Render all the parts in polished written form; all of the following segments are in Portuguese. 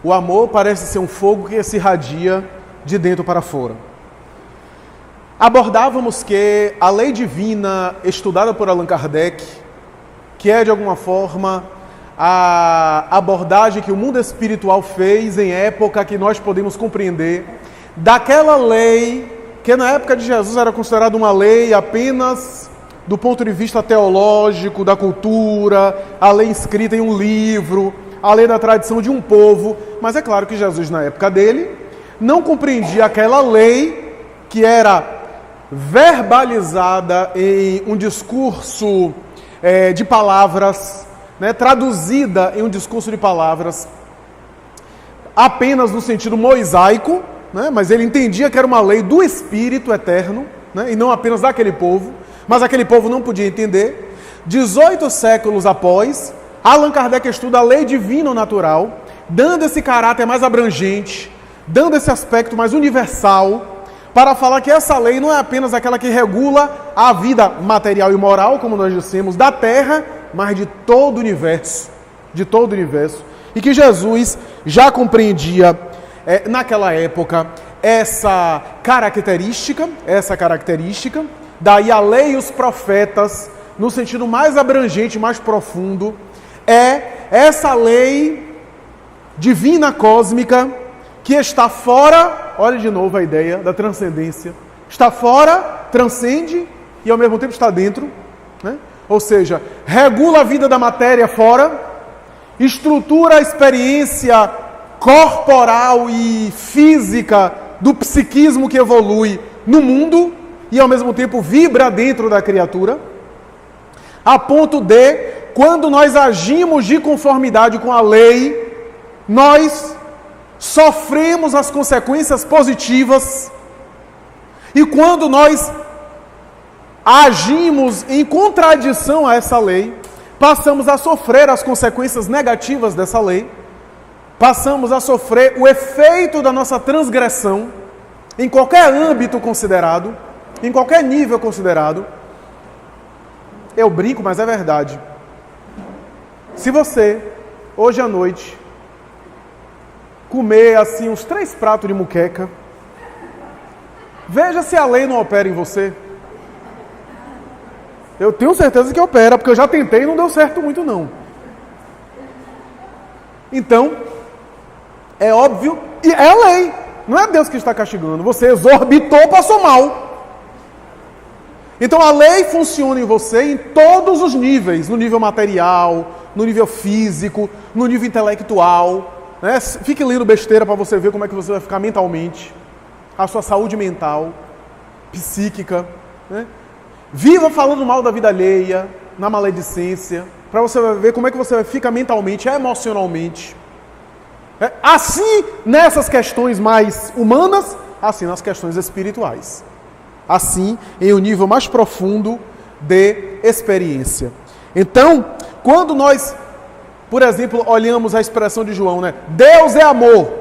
O amor parece ser um fogo que se irradia de dentro para fora. Abordávamos que a lei divina estudada por Allan Kardec, que é de alguma forma a abordagem que o mundo espiritual fez em época que nós podemos compreender, daquela lei que na época de Jesus era considerada uma lei apenas do ponto de vista teológico, da cultura, a lei escrita em um livro, a lei da tradição de um povo. Mas é claro que Jesus, na época dele, não compreendia aquela lei que era verbalizada em um discurso de palavras, né, traduzida em um discurso de palavras apenas no sentido mosaico, né, mas ele entendia que era uma lei do Espírito eterno, né, e não apenas daquele povo, mas aquele povo não podia entender. 18 séculos após, Allan Kardec estuda a lei divino-natural, dando esse caráter mais abrangente, dando esse aspecto mais universal, para falar que essa lei não é apenas aquela que regula a vida material e moral, como nós dissemos, da Terra, mas de todo o universo, e que Jesus já compreendia naquela época essa característica, daí a lei e os profetas, no sentido mais abrangente, mais profundo, é essa lei divina cósmica que está fora, olha de novo a ideia da transcendência, está fora, transcende e ao mesmo tempo está dentro, né? Ou seja, regula a vida da matéria fora, estrutura a experiência corporal e física do psiquismo que evolui no mundo e ao mesmo tempo vibra dentro da criatura, a ponto de, quando nós agimos de conformidade com a lei, nós sofremos as consequências positivas, e quando nós agimos em contradição a essa lei, passamos a sofrer as consequências negativas dessa lei, passamos a sofrer o efeito da nossa transgressão, em qualquer âmbito considerado, em qualquer nível considerado. Eu brinco, mas é verdade. Se você, hoje à noite, comer assim uns 3 pratos de muqueca, veja se a lei não opera em você. Eu tenho certeza que opera, porque eu já tentei e não deu certo muito não. Então, é óbvio, e é a lei, não é Deus que está castigando, você exorbitou, passou mal. Então a lei funciona em você em todos os níveis, no nível material, no nível físico, no nível intelectual, né? Fique lendo besteira para você ver como é que você vai ficar mentalmente, a sua saúde mental, psíquica, né? Viva falando mal da vida alheia, na maledicência, para você ver como é que você fica mentalmente, emocionalmente. Assim nessas questões mais humanas, assim nas questões espirituais. Assim em um nível mais profundo de experiência. Então, quando nós, por exemplo, olhamos a expressão de João, né? Deus é amor.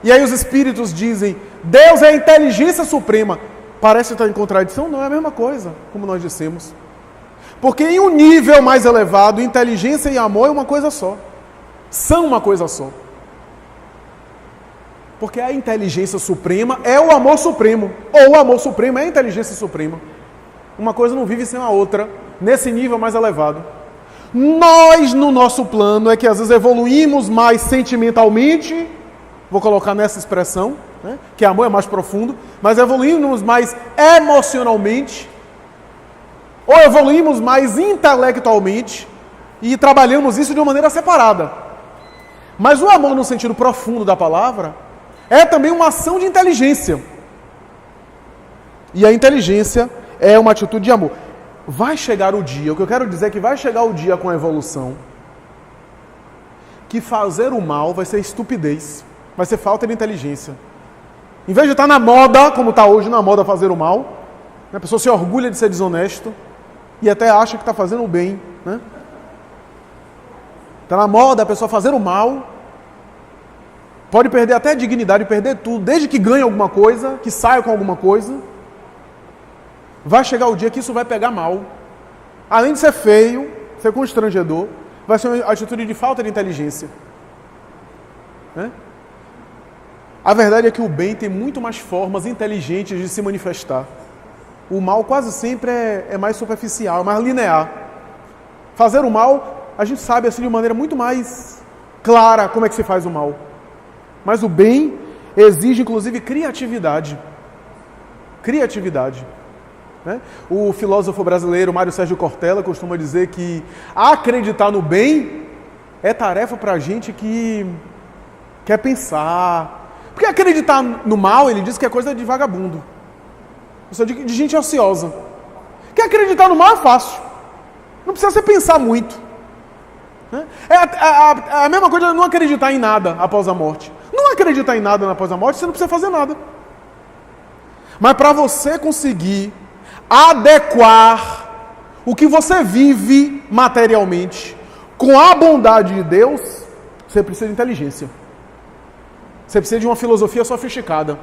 E aí os espíritos dizem, Deus é a inteligência suprema. Parece estar em contradição? Não, é a mesma coisa, como nós dissemos. Porque em um nível mais elevado, inteligência e amor é uma coisa só. São uma coisa só. Porque a inteligência suprema é o amor supremo. Ou o amor supremo é a inteligência suprema. Uma coisa não vive sem a outra, nesse nível mais elevado. Nós, no nosso plano, é que às vezes evoluímos mais sentimentalmente, vou colocar nessa expressão, né, que amor é mais profundo, mas evoluímos mais emocionalmente, ou evoluímos mais intelectualmente, e trabalhamos isso de uma maneira separada. Mas o amor, no sentido profundo da palavra, é também uma ação de inteligência. E a inteligência é uma atitude de amor. Vai chegar o dia, o que eu quero dizer é que vai chegar o dia com a evolução, que fazer o mal vai ser estupidez, vai ser falta de inteligência. Em vez de estar na moda, como está hoje na moda fazer o mal, a pessoa se orgulha de ser desonesto e até acha que está fazendo o bem, né? Está na moda a pessoa fazer o mal, pode perder até a dignidade, perder tudo, desde que ganhe alguma coisa, que saia com alguma coisa. Vai chegar o dia que isso vai pegar mal. Além de ser feio, ser constrangedor, vai ser uma atitude de falta de inteligência, né? A verdade é que o bem tem muito mais formas inteligentes de se manifestar. O mal quase sempre é mais superficial, é mais linear. Fazer o mal, a gente sabe assim de maneira muito mais clara como é que se faz o mal. Mas o bem exige inclusive criatividade. Criatividade. Né? O filósofo brasileiro Mário Sérgio Cortella costuma dizer que acreditar no bem é tarefa para a gente que quer pensar. Porque acreditar no mal, ele diz que é coisa de vagabundo. Ou seja, de gente ociosa. Que acreditar no mal é fácil. Não precisa você pensar muito. É a mesma coisa de não acreditar em nada após a morte. Não acreditar em nada após a morte, você não precisa fazer nada. Mas para você conseguir adequar o que você vive materialmente com a bondade de Deus, você precisa de inteligência. Você precisa de uma filosofia sofisticada.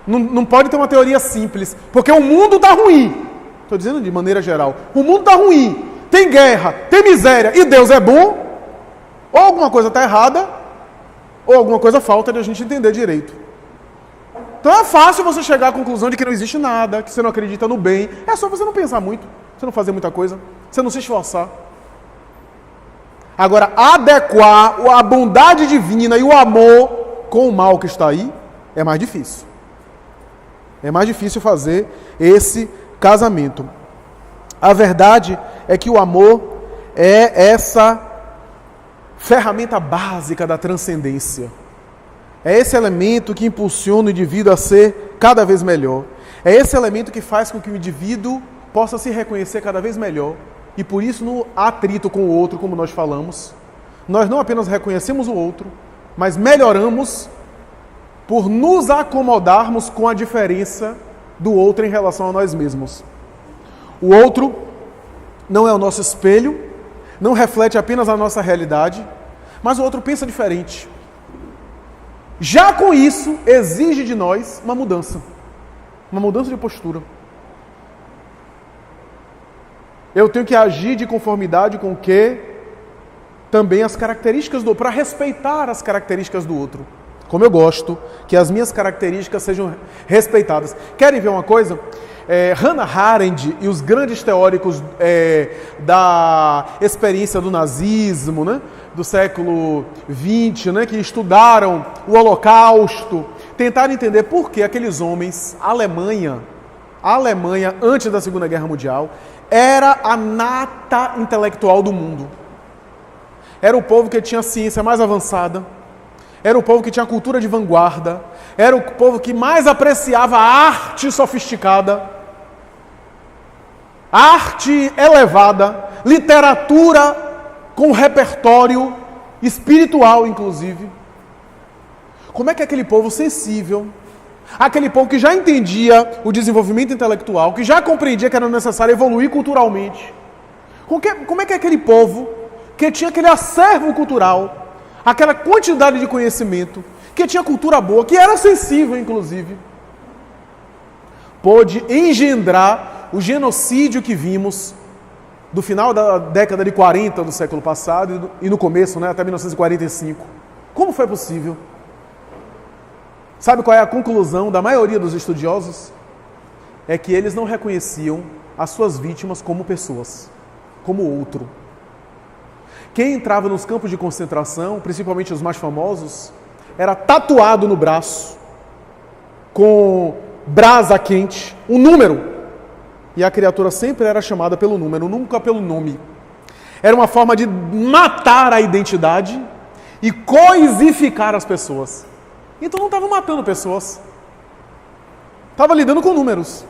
Não pode ter uma teoria simples, porque o mundo está ruim. Estou dizendo de maneira geral. O mundo está ruim. Tem guerra, tem miséria, e Deus é bom. Ou alguma coisa está errada, ou alguma coisa falta de a gente entender direito. Então é fácil você chegar à conclusão de que não existe nada, que você não acredita no bem. É só você não pensar muito, você não fazer muita coisa, você não se esforçar. Agora, adequar a bondade divina e o amor com o mal que está aí, é mais difícil. É mais difícil fazer esse casamento. A verdade é que o amor é essa ferramenta básica da transcendência. É esse elemento que impulsiona o indivíduo a ser cada vez melhor. É esse elemento que faz com que o indivíduo possa se reconhecer cada vez melhor. E por isso, no atrito com o outro, como nós falamos, nós não apenas reconhecemos o outro, mas melhoramos por nos acomodarmos com a diferença do outro em relação a nós mesmos. O outro não é o nosso espelho, não reflete apenas a nossa realidade, mas o outro pensa diferente. Já com isso, exige de nós uma mudança de postura. Eu tenho que agir de conformidade com o que também as características do outro, para respeitar as características do outro. Como eu gosto que as minhas características sejam respeitadas. Querem ver uma coisa? Hannah Arendt e os grandes teóricos da experiência do nazismo, né, do século XX, né, que estudaram o Holocausto, tentaram entender por que aqueles homens, a Alemanha, antes da Segunda Guerra Mundial, era a nata intelectual do mundo. Era o povo que tinha a ciência mais avançada, era o povo que tinha a cultura de vanguarda, era o povo que mais apreciava a arte sofisticada, arte elevada, literatura com repertório espiritual, inclusive. Como é que aquele povo sensível, aquele povo que já entendia o desenvolvimento intelectual, que já compreendia que era necessário evoluir culturalmente, como é que aquele povo que tinha aquele acervo cultural, aquela quantidade de conhecimento, que tinha cultura boa, que era sensível, inclusive, pôde engendrar o genocídio que vimos do final da década de 40 do século passado e no começo, né, até 1945. Como foi possível? Sabe qual é a conclusão da maioria dos estudiosos? É que eles não reconheciam as suas vítimas como pessoas, como outro. Quem entrava nos campos de concentração, principalmente os mais famosos, era tatuado no braço, com brasa quente, um número. E a criatura sempre era chamada pelo número, nunca pelo nome. Era uma forma de matar a identidade e coisificar as pessoas. Então não estava matando pessoas, estava lidando com números.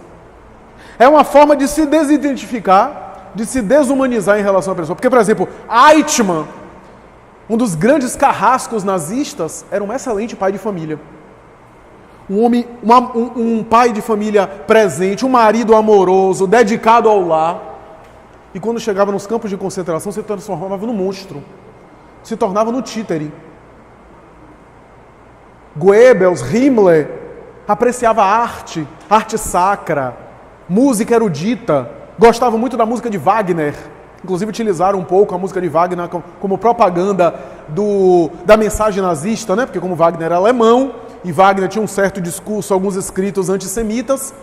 É uma forma de se desidentificar, de se desumanizar em relação à pessoa. Porque, por exemplo, Eichmann, um dos grandes carrascos nazistas, era um excelente pai de família. Um pai de família presente, um marido amoroso, dedicado ao lar. E quando chegava nos campos de concentração, se transformava no monstro. Se tornava no títere. Goebbels, Himmler, apreciava arte sacra, música erudita, gostava muito da música de Wagner. Inclusive utilizaram um pouco a música de Wagner como propaganda da mensagem nazista, né? Porque como Wagner era alemão, e Wagner tinha um certo discurso, alguns escritos antissemitas,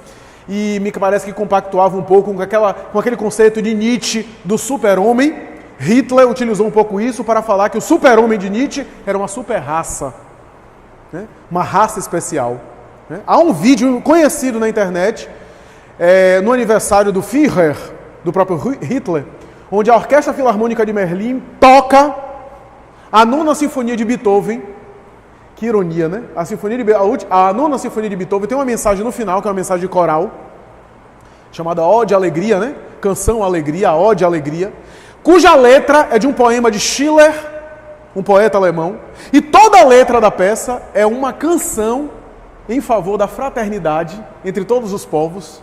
e me parece que compactuava um pouco com aquele conceito de Nietzsche do super-homem. Hitler utilizou um pouco isso para falar que o super-homem de Nietzsche era uma super-raça, né? Uma raça especial. Né? Há um vídeo conhecido na internet, no aniversário do Führer, do próprio Hitler, onde a Orquestra Filarmônica de Berlim toca a Nona Sinfonia de Beethoven. Que ironia, né? A Nona Sinfonia de Beethoven tem uma mensagem no final, que é uma mensagem coral, chamada Ode à Alegria, né? Canção Alegria, a Ode à Alegria, cuja letra é de um poema de Schiller, um poeta alemão, e toda a letra da peça é uma canção em favor da fraternidade entre todos os povos,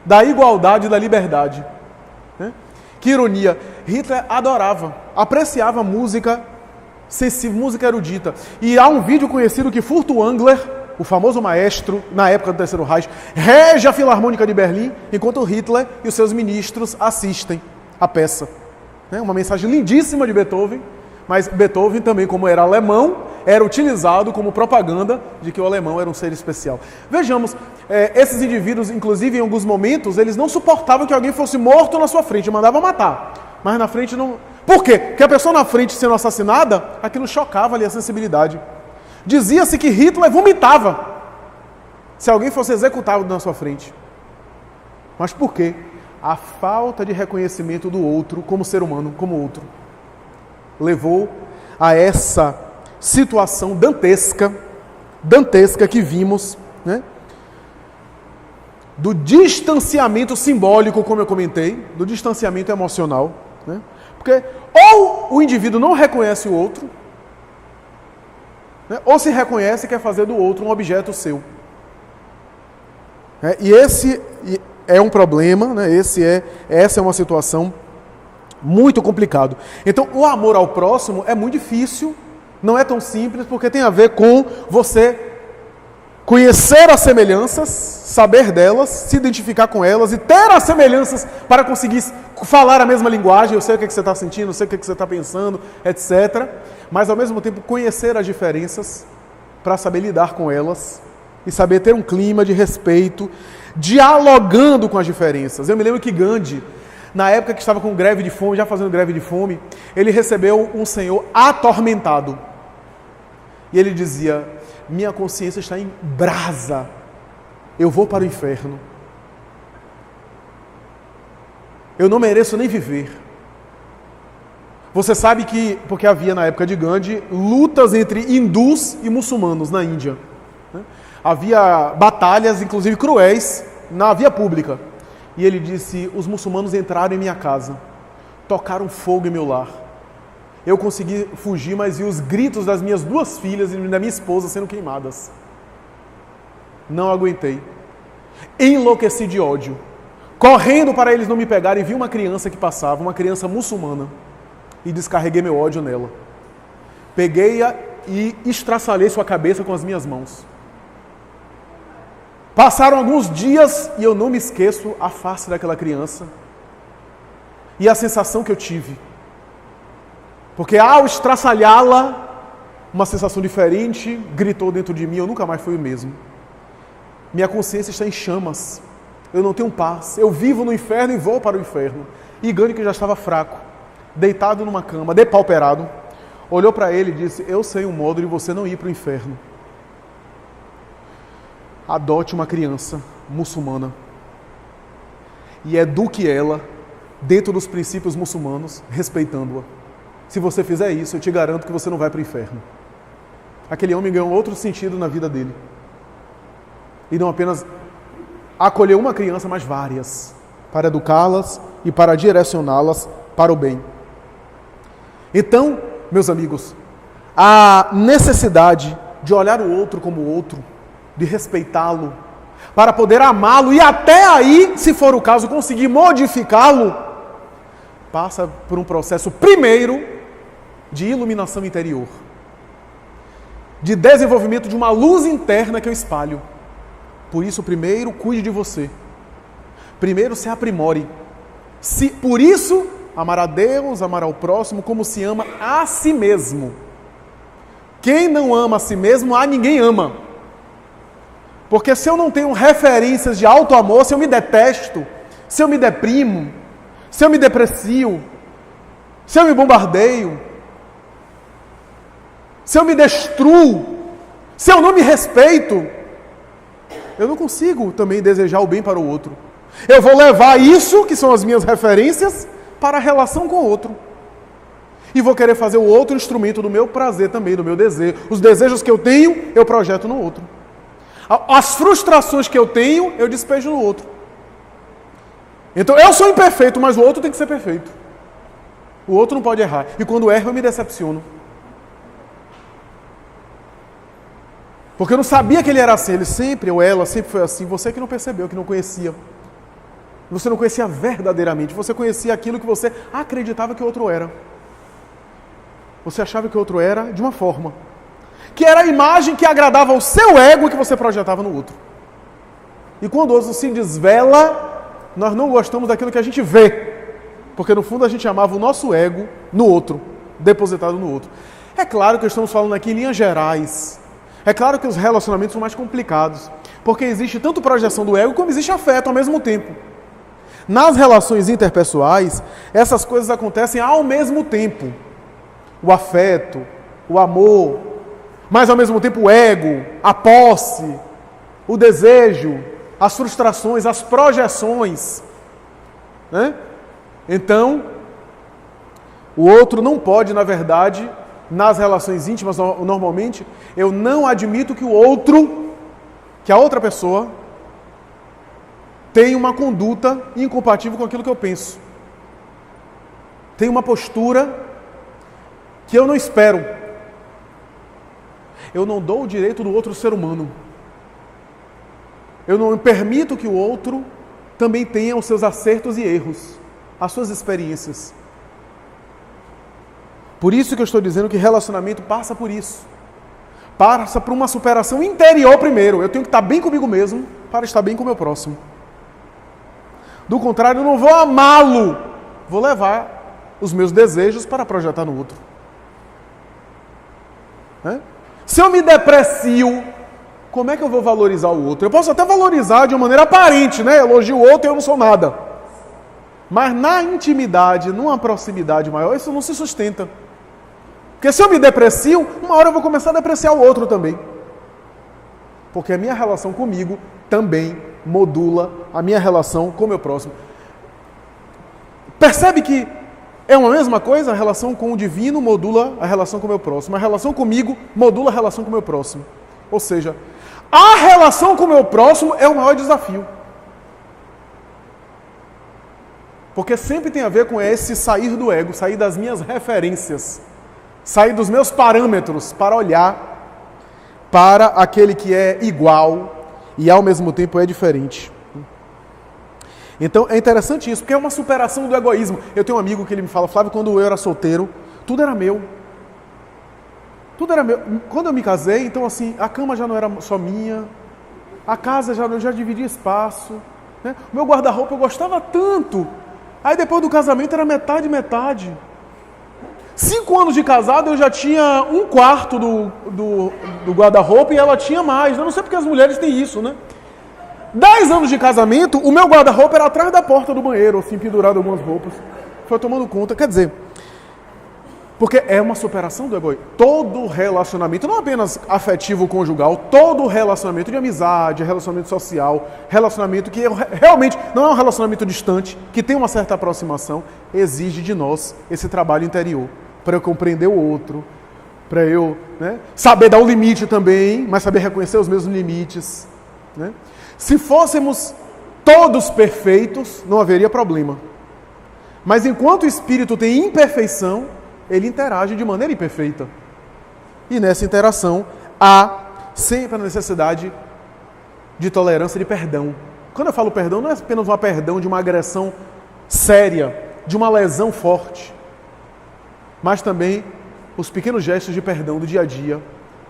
da igualdade e da liberdade. Né? Que ironia! Hitler adorava, apreciava música sensível, música erudita. E há um vídeo conhecido que Furtwängler, o famoso maestro na época do Terceiro Reich, rege a Filarmônica de Berlim, enquanto Hitler e os seus ministros assistem a peça. Uma mensagem lindíssima de Beethoven, mas Beethoven também, como era alemão, era utilizado como propaganda de que o alemão era um ser especial. Vejamos, esses indivíduos, inclusive em alguns momentos, eles não suportavam que alguém fosse morto na sua frente, mandavam matar, mas na frente não... Por quê? Porque a pessoa na frente sendo assassinada, aquilo chocava ali a sensibilidade. Dizia-se que Hitler vomitava se alguém fosse executado na sua frente. Mas por quê? A falta de reconhecimento do outro como ser humano, como outro, levou a essa situação dantesca que vimos, né? Do distanciamento simbólico, como eu comentei, do distanciamento emocional, né? Porque ou o indivíduo não reconhece o outro, né? Ou se reconhece e quer fazer do outro um objeto seu. E esse é um problema, né? Essa é uma situação muito complicada. Então, o amor ao próximo é muito difícil, não é tão simples, porque tem a ver com você conhecer as semelhanças, saber delas, se identificar com elas e ter as semelhanças para conseguir falar a mesma linguagem. Eu sei o que você está sentindo, eu sei o que você está pensando, etc. Mas, ao mesmo tempo, conhecer as diferenças para saber lidar com elas e saber ter um clima de respeito, dialogando com as diferenças. Eu me lembro que Gandhi, na época que estava com greve de fome, já fazendo greve de fome, ele recebeu um senhor atormentado. E ele dizia: minha consciência está em brasa, eu vou para o inferno. Eu não mereço nem viver. Você sabe que, porque havia na época de Gandhi, lutas entre hindus e muçulmanos na Índia. Havia batalhas, inclusive cruéis, na via pública. E ele disse: os muçulmanos entraram em minha casa, tocaram fogo em meu lar. Eu consegui fugir, mas vi os gritos das minhas 2 filhas e da minha esposa sendo queimadas. Não aguentei. Enlouqueci de ódio. Correndo para eles não me pegarem, vi uma criança que passava, uma criança muçulmana, e descarreguei meu ódio nela. Peguei-a e estraçalhei sua cabeça com as minhas mãos. Passaram alguns dias e eu não me esqueço a face daquela criança e a sensação que eu tive. Porque ao estraçalhá-la, uma sensação diferente gritou dentro de mim, eu nunca mais fui o mesmo. Minha consciência está em chamas, eu não tenho paz, eu vivo no inferno e vou para o inferno. E Gandhi, que já estava fraco, deitado numa cama, depauperado, olhou para ele e disse: eu sei um modo de você não ir para o inferno. Adote uma criança muçulmana e eduque ela dentro dos princípios muçulmanos, respeitando-a. Se você fizer isso, eu te garanto que você não vai para o inferno. Aquele homem ganhou outro sentido na vida dele. E não apenas acolheu uma criança, mas várias, para educá-las e para direcioná-las para o bem. Então, meus amigos, a necessidade de olhar o outro como outro, de respeitá-lo, para poder amá-lo e até aí, se for o caso, conseguir modificá-lo, passa por um processo primeiro de iluminação interior, de desenvolvimento de uma luz interna que eu espalho. Por isso, primeiro, cuide de você. Primeiro, se aprimore. Por isso, amar a Deus, amar ao próximo, como se ama a si mesmo. Quem não ama a si mesmo, a ninguém ama. Porque se eu não tenho referências de auto-amor, se eu me detesto, se eu me deprimo, se eu me deprecio, se eu me bombardeio, se eu me destruo, se eu não me respeito, eu não consigo também desejar o bem para o outro. Eu vou levar isso, que são as minhas referências, para a relação com o outro. E vou querer fazer o outro instrumento do meu prazer também, do meu desejo. Os desejos que eu tenho, eu projeto no outro. As frustrações que eu tenho, eu despejo no outro. Então, eu sou imperfeito, mas o outro tem que ser perfeito. O outro não pode errar. E quando erra, eu me decepciono. Porque eu não sabia que ele era assim. Ele sempre, ou ela, sempre foi assim. Você que não percebeu, que não conhecia. Você não conhecia verdadeiramente. Você conhecia aquilo que você acreditava que o outro era. Você achava que o outro era de uma forma. Que era a imagem que agradava ao seu ego que você projetava no outro. E quando o outro se desvela, nós não gostamos daquilo que a gente vê. Porque no fundo a gente amava o nosso ego no outro. Depositado no outro. É claro que estamos falando aqui em linhas gerais. É claro que os relacionamentos são mais complicados, porque existe tanto projeção do ego como existe afeto ao mesmo tempo. Nas relações interpessoais, essas coisas acontecem ao mesmo tempo. O afeto, o amor, mas ao mesmo tempo o ego, a posse, o desejo, as frustrações, as projeções. Né? Então, o outro não pode, na verdade, nas relações íntimas, normalmente, eu não admito que o outro, que a outra pessoa, tenha uma conduta incompatível com aquilo que eu penso. Tem uma postura que eu não espero. Eu não dou o direito do outro ser humano. Eu não permito que o outro também tenha os seus acertos e erros, as suas experiências. Por isso que eu estou dizendo que relacionamento passa por isso. Passa por uma superação interior primeiro. Eu tenho que estar bem comigo mesmo para estar bem com o meu próximo. Do contrário, eu não vou amá-lo. Vou levar os meus desejos para projetar no outro. Se eu me deprecio, como é que eu vou valorizar o outro? Eu posso até valorizar de uma maneira aparente, né? Elogio o outro e eu não sou nada. Mas na intimidade, numa proximidade maior, isso não se sustenta. Porque se eu me deprecio, uma hora eu vou começar a depreciar o outro também. Porque a minha relação comigo também modula a minha relação com o meu próximo. Percebe que é uma mesma coisa? A relação com o divino modula a relação com o meu próximo. A relação comigo modula a relação com o meu próximo. Ou seja, a relação com o meu próximo é o maior desafio. Porque sempre tem a ver com esse sair do ego, sair das minhas referências, sair dos meus parâmetros para olhar para aquele que é igual e ao mesmo tempo é diferente. Então é interessante isso, porque é uma superação do egoísmo. Eu tenho um amigo que ele me fala, Flávio, quando eu era solteiro, tudo era meu. Tudo era meu. Quando eu me casei, então assim, a cama já não era só minha, a casa eu já dividia espaço, né? O meu guarda-roupa eu gostava tanto. Aí depois do casamento era metade. 5 anos de casado eu já tinha 1/4 do guarda-roupa e ela tinha mais. Eu não sei porque as mulheres têm isso, né? 10 anos de casamento, o meu guarda-roupa era atrás da porta do banheiro, assim, pendurado algumas roupas. Foi tomando conta. Quer dizer, porque é uma superação do egoísmo. Todo relacionamento, não apenas afetivo conjugal, todo relacionamento de amizade, relacionamento social, relacionamento que realmente não é um relacionamento distante, que tem uma certa aproximação, exige de nós esse trabalho interior, para eu compreender o outro, para eu, né, saber dar o limite também, mas saber reconhecer os meus limites. Né? Se fôssemos todos perfeitos, não haveria problema. Mas enquanto o espírito tem imperfeição, ele interage de maneira imperfeita. E nessa interação há sempre a necessidade de tolerância, de perdão. Quando eu falo perdão, não é apenas um perdão de uma agressão séria, de uma lesão forte, mas também os pequenos gestos de perdão do dia a dia,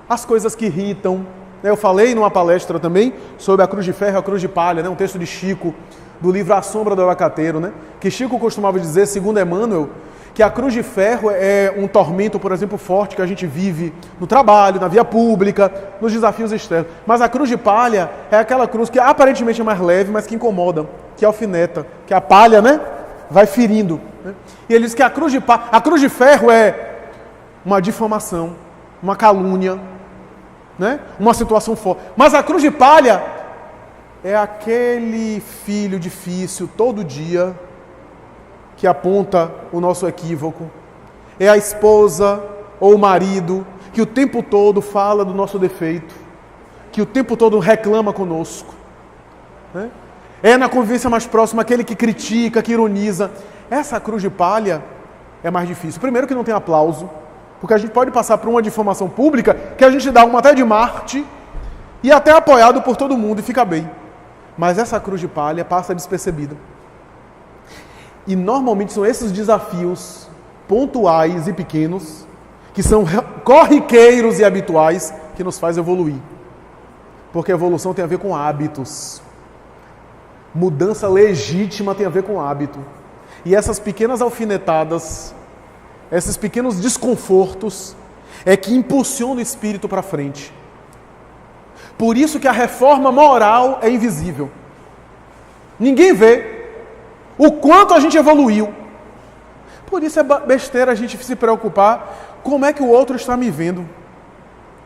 as coisas que irritam. Eu falei numa palestra também sobre a cruz de ferro e a cruz de palha, né? Um texto de Chico, do livro A Sombra do Abacateiro, né? Que Chico costumava dizer, segundo Emmanuel, que a cruz de ferro é um tormento, por exemplo, forte que a gente vive no trabalho, na via pública, nos desafios externos. Mas a cruz de palha é aquela cruz que aparentemente é mais leve, mas que incomoda, que alfineta, que a palha, né, vai ferindo. Né? E ele diz que a cruz de ferro é uma difamação, uma calúnia, né? Uma situação forte. Mas a cruz de palha é aquele filho difícil todo dia que aponta o nosso equívoco. É a esposa ou o marido que o tempo todo fala do nosso defeito, que o tempo todo reclama conosco. Né? É na convivência mais próxima aquele que critica, que ironiza. Essa cruz de palha é mais difícil. Primeiro que não tem aplauso, porque a gente pode passar por uma difamação pública que a gente dá uma até de Marte e até apoiado por todo mundo e fica bem. Mas essa cruz de palha passa despercebida. E normalmente são esses desafios pontuais e pequenos, que são corriqueiros e habituais, que nos faz evoluir. Porque a evolução tem a ver com hábitos. Mudança legítima tem a ver com hábito. E essas pequenas alfinetadas, esses pequenos desconfortos, é que impulsionam o espírito para frente. Por isso que a reforma moral é invisível. Ninguém vê o quanto a gente evoluiu. Por isso é besteira a gente se preocupar como é que o outro está me vendo.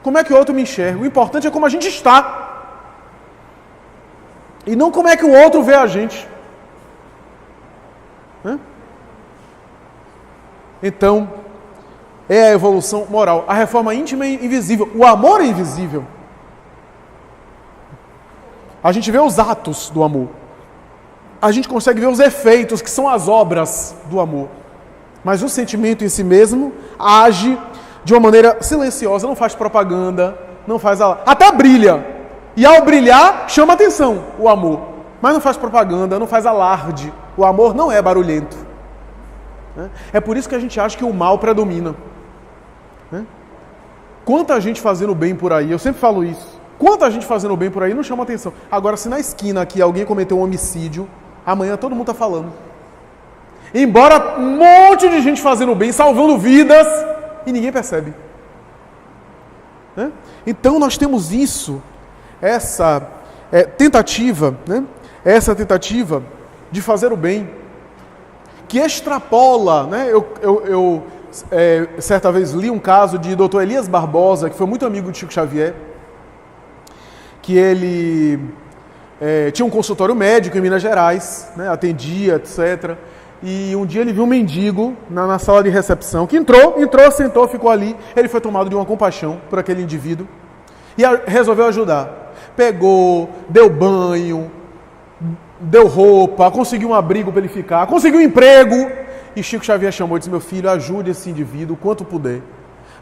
Como é que o outro me enxerga. O importante é como a gente está. E não como é que o outro vê a gente. Então, é a evolução moral. A reforma íntima é invisível. O amor é invisível. A gente vê os atos do amor. A gente consegue ver os efeitos, que são as obras do amor. Mas o sentimento em si mesmo age de uma maneira silenciosa, não faz propaganda, não faz... Até brilha. E ao brilhar, chama atenção o amor. Mas não faz propaganda, não faz alarde. O amor não é barulhento. É por isso que a gente acha que o mal predomina. Quanta gente fazendo bem por aí, eu sempre falo isso. Quanta gente fazendo bem por aí não chama atenção. Agora, se na esquina aqui alguém cometeu um homicídio, amanhã todo mundo está falando. Embora um monte de gente fazendo bem, salvando vidas, e ninguém percebe. Então nós temos isso, essa tentativa, essa tentativa de fazer o bem, que extrapola, eu certa vez li um caso de Dr. Elias Barbosa, que foi muito amigo de Chico Xavier, que ele tinha um consultório médico em Minas Gerais, atendia, etc. E um dia ele viu um mendigo na sala de recepção, que entrou, sentou, ficou ali. Ele foi tomado de uma compaixão por aquele indivíduo e resolveu ajudar. Pegou, deu banho, deu roupa, conseguiu um abrigo para ele ficar, conseguiu um emprego. E Chico Xavier chamou e disse: meu filho, ajude esse indivíduo o quanto puder,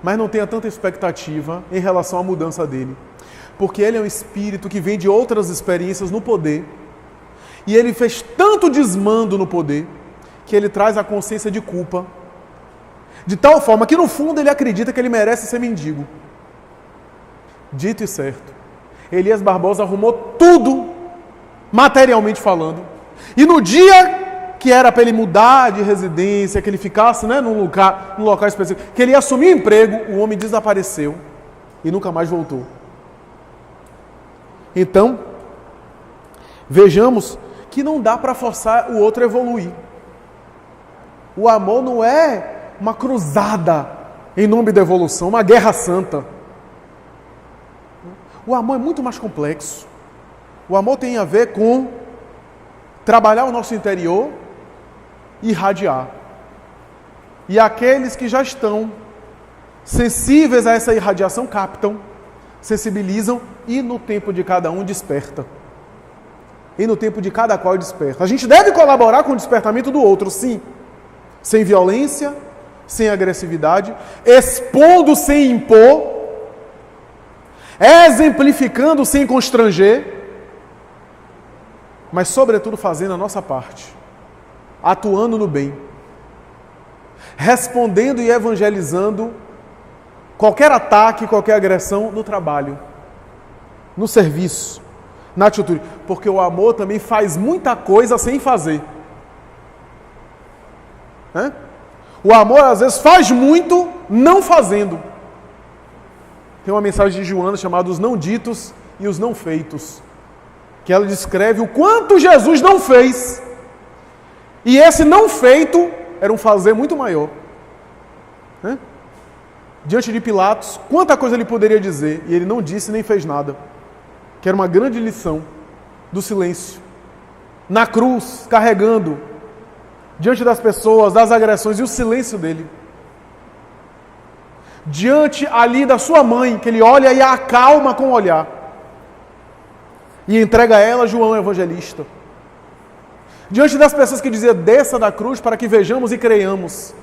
mas não tenha tanta expectativa em relação à mudança dele. Porque ele é um espírito que vem de outras experiências no poder, e ele fez tanto desmando no poder, que ele traz a consciência de culpa, de tal forma que no fundo ele acredita que ele merece ser mendigo. Dito e certo, Elias Barbosa arrumou tudo, materialmente falando, e no dia que era para ele mudar de residência, que ele ficasse num local específico, que ele ia assumir emprego, o homem desapareceu e nunca mais voltou. Então, vejamos que não dá para forçar o outro a evoluir. O amor não é uma cruzada em nome da evolução, uma guerra santa. O amor é muito mais complexo. O amor tem a ver com trabalhar o nosso interior e irradiar. E aqueles que já estão sensíveis a essa irradiação captam, sensibilizam e no tempo de cada um desperta. E no tempo de cada qual desperta. A gente deve colaborar com o despertamento do outro, sim. Sem violência, sem agressividade, expondo sem impor, exemplificando sem constranger, mas sobretudo fazendo a nossa parte, atuando no bem, respondendo e evangelizando qualquer ataque, qualquer agressão no trabalho, no serviço, na atitude, porque o amor também faz muita coisa sem fazer. O amor, às vezes, faz muito não fazendo. Tem uma mensagem de Joana chamada Os Não Ditos e os Não Feitos, que ela descreve o quanto Jesus não fez. E esse não feito era um fazer muito maior. Diante de Pilatos, quanta coisa ele poderia dizer, e ele não disse nem fez nada. Que era uma grande lição do silêncio. Na cruz, carregando, diante das pessoas, das agressões, e o silêncio dele. Diante ali da sua mãe, que ele olha e a acalma com o olhar. E entrega a ela João Evangelista. Diante das pessoas que diziam, desça da cruz para que vejamos e creiamos.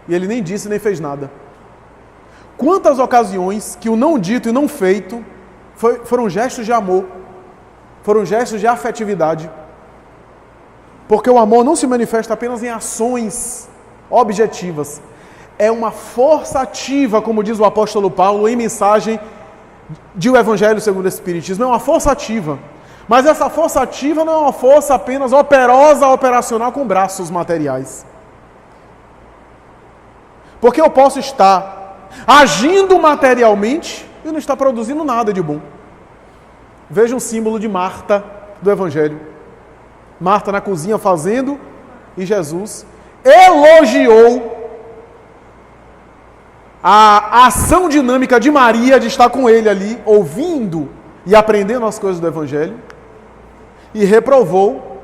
E ele nem disse nem fez nada. Quantas ocasiões que o não dito e não feito foram gestos de amor, foram gestos de afetividade. Porque o amor não se manifesta apenas em ações objetivas. É uma força ativa, como diz o apóstolo Paulo em mensagem de O Evangelho segundo o Espiritismo. É uma força ativa. Mas essa força ativa não é uma força apenas operosa, operacional com braços materiais. Porque eu posso estar agindo materialmente e não estar produzindo nada de bom. Veja um símbolo de Marta do Evangelho. Marta na cozinha fazendo e Jesus elogiou a ação dinâmica de Maria de estar com ele ali, ouvindo e aprendendo as coisas do Evangelho, e reprovou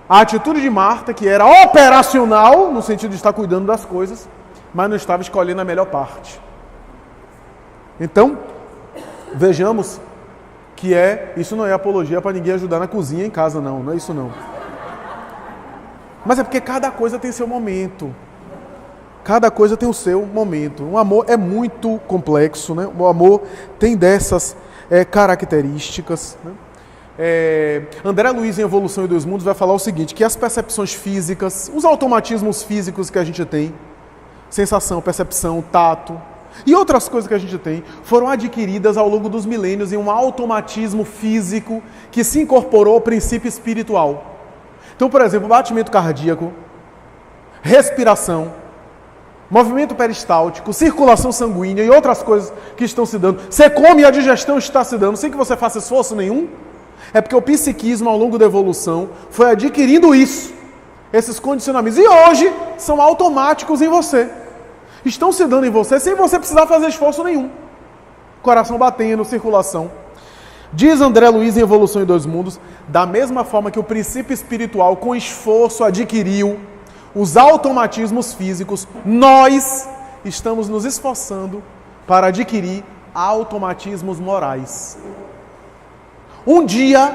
a atitude de Marta, que era operacional, no sentido de estar cuidando das coisas, mas não estava escolhendo a melhor parte. Então, vejamos que isso não é apologia para ninguém ajudar na cozinha em casa, não é isso não. Mas é porque cada coisa tem seu momento. Cada coisa tem o seu momento. O amor é muito complexo, né? O amor tem dessas características, né? André Luiz, em Evolução e Dois Mundos, vai falar o seguinte, que as percepções físicas, os automatismos físicos que a gente tem, sensação, percepção, tato, e outras coisas que a gente tem, foram adquiridas ao longo dos milênios em um automatismo físico que se incorporou ao princípio espiritual. Então, por exemplo, batimento cardíaco, respiração, movimento peristáltico, circulação sanguínea e outras coisas que estão se dando. Você come e a digestão está se dando sem que você faça esforço nenhum. É porque o psiquismo, ao longo da evolução, foi adquirindo isso, esses condicionamentos. E hoje são automáticos em você. Estão se dando em você sem você precisar fazer esforço nenhum. Coração batendo, circulação. Diz André Luiz, em Evolução em Dois Mundos, da mesma forma que o princípio espiritual, com esforço, adquiriu os automatismos físicos, nós estamos nos esforçando para adquirir automatismos morais. Um dia,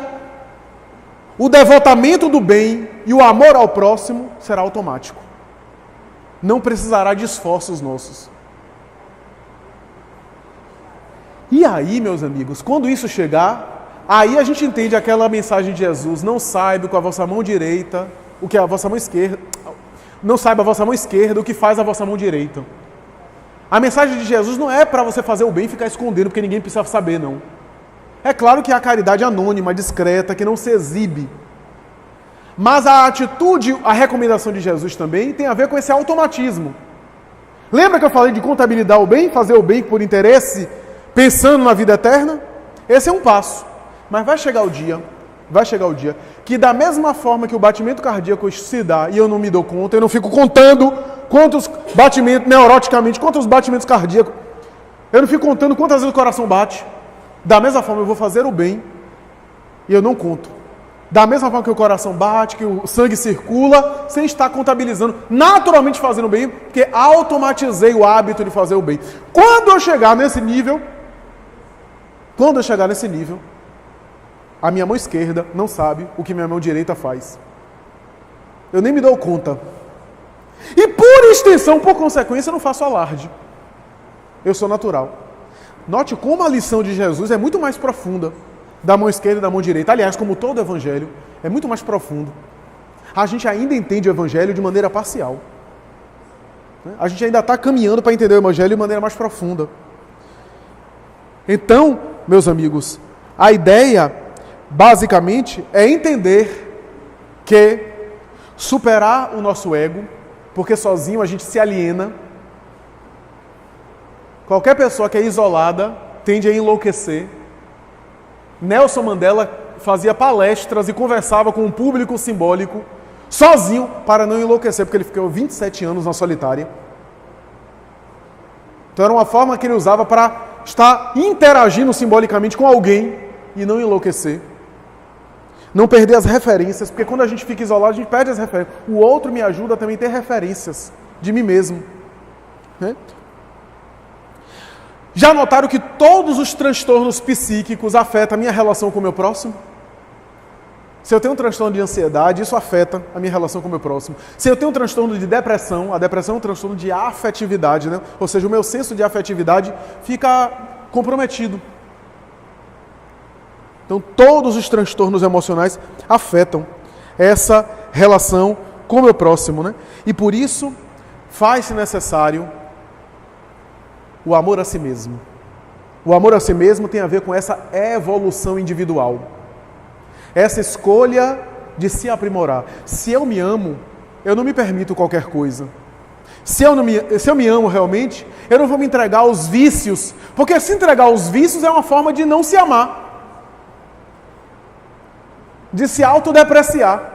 o devotamento do bem e o amor ao próximo será automático. Não precisará de esforços nossos. E aí, meus amigos, quando isso chegar, aí a gente entende aquela mensagem de Jesus: não saiba com a vossa mão direita o que é a vossa mão esquerda, não saiba a vossa mão esquerda o que faz a vossa mão direita. A mensagem de Jesus não é para você fazer o bem e ficar escondendo, porque ninguém precisa saber, não. É claro que há caridade anônima, discreta, que não se exibe. Mas a atitude, a recomendação de Jesus também tem a ver com esse automatismo. Lembra que eu falei de contabilizar o bem, fazer o bem por interesse, pensando na vida eterna? Esse é um passo. Mas vai chegar o dia que da mesma forma que o batimento cardíaco se dá e eu não me dou conta, eu não fico contando quantos batimentos, neuroticamente, quantos batimentos cardíacos, eu não fico contando quantas vezes o coração bate. Da mesma forma eu vou fazer o bem e eu não conto. Da mesma forma que o coração bate, que o sangue circula, sem estar contabilizando, naturalmente fazendo o bem, porque automatizei o hábito de fazer o bem. Quando eu chegar nesse nível, a minha mão esquerda não sabe o que minha mão direita faz. Eu nem me dou conta. E por extensão, por consequência, eu não faço alarde. Eu sou natural. Note como a lição de Jesus é muito mais profunda da mão esquerda e da mão direita. Aliás, como todo o Evangelho, é muito mais profundo. A gente ainda entende o Evangelho de maneira parcial. A gente ainda está caminhando para entender o Evangelho de maneira mais profunda. Então, meus amigos, a ideia, basicamente, é entender que superar o nosso ego porque sozinho a gente se aliena. Qualquer pessoa que é isolada tende a enlouquecer. Nelson Mandela fazia palestras e conversava com um público simbólico, sozinho, para não enlouquecer, porque ele ficou 27 anos na solitária. Então era uma forma que ele usava para estar interagindo simbolicamente com alguém e não enlouquecer. Não perder as referências, porque quando a gente fica isolado, a gente perde as referências. O outro me ajuda também a ter referências de mim mesmo. Né? Já notaram que todos os transtornos psíquicos afetam a minha relação com o meu próximo? Se eu tenho um transtorno de ansiedade, isso afeta a minha relação com o meu próximo. Se eu tenho um transtorno de depressão, a depressão é um transtorno de afetividade, né? Ou seja, o meu senso de afetividade fica comprometido. Então, todos os transtornos emocionais afetam essa relação com o meu próximo, né? E por isso, faz-se necessário o amor a si mesmo. O amor a si mesmo tem a ver com essa evolução individual. Essa escolha de se aprimorar. Se eu me amo, eu não me permito qualquer coisa. Se eu me amo realmente, eu não vou me entregar aos vícios. Porque se entregar aos vícios é uma forma de não se amar. De se autodepreciar.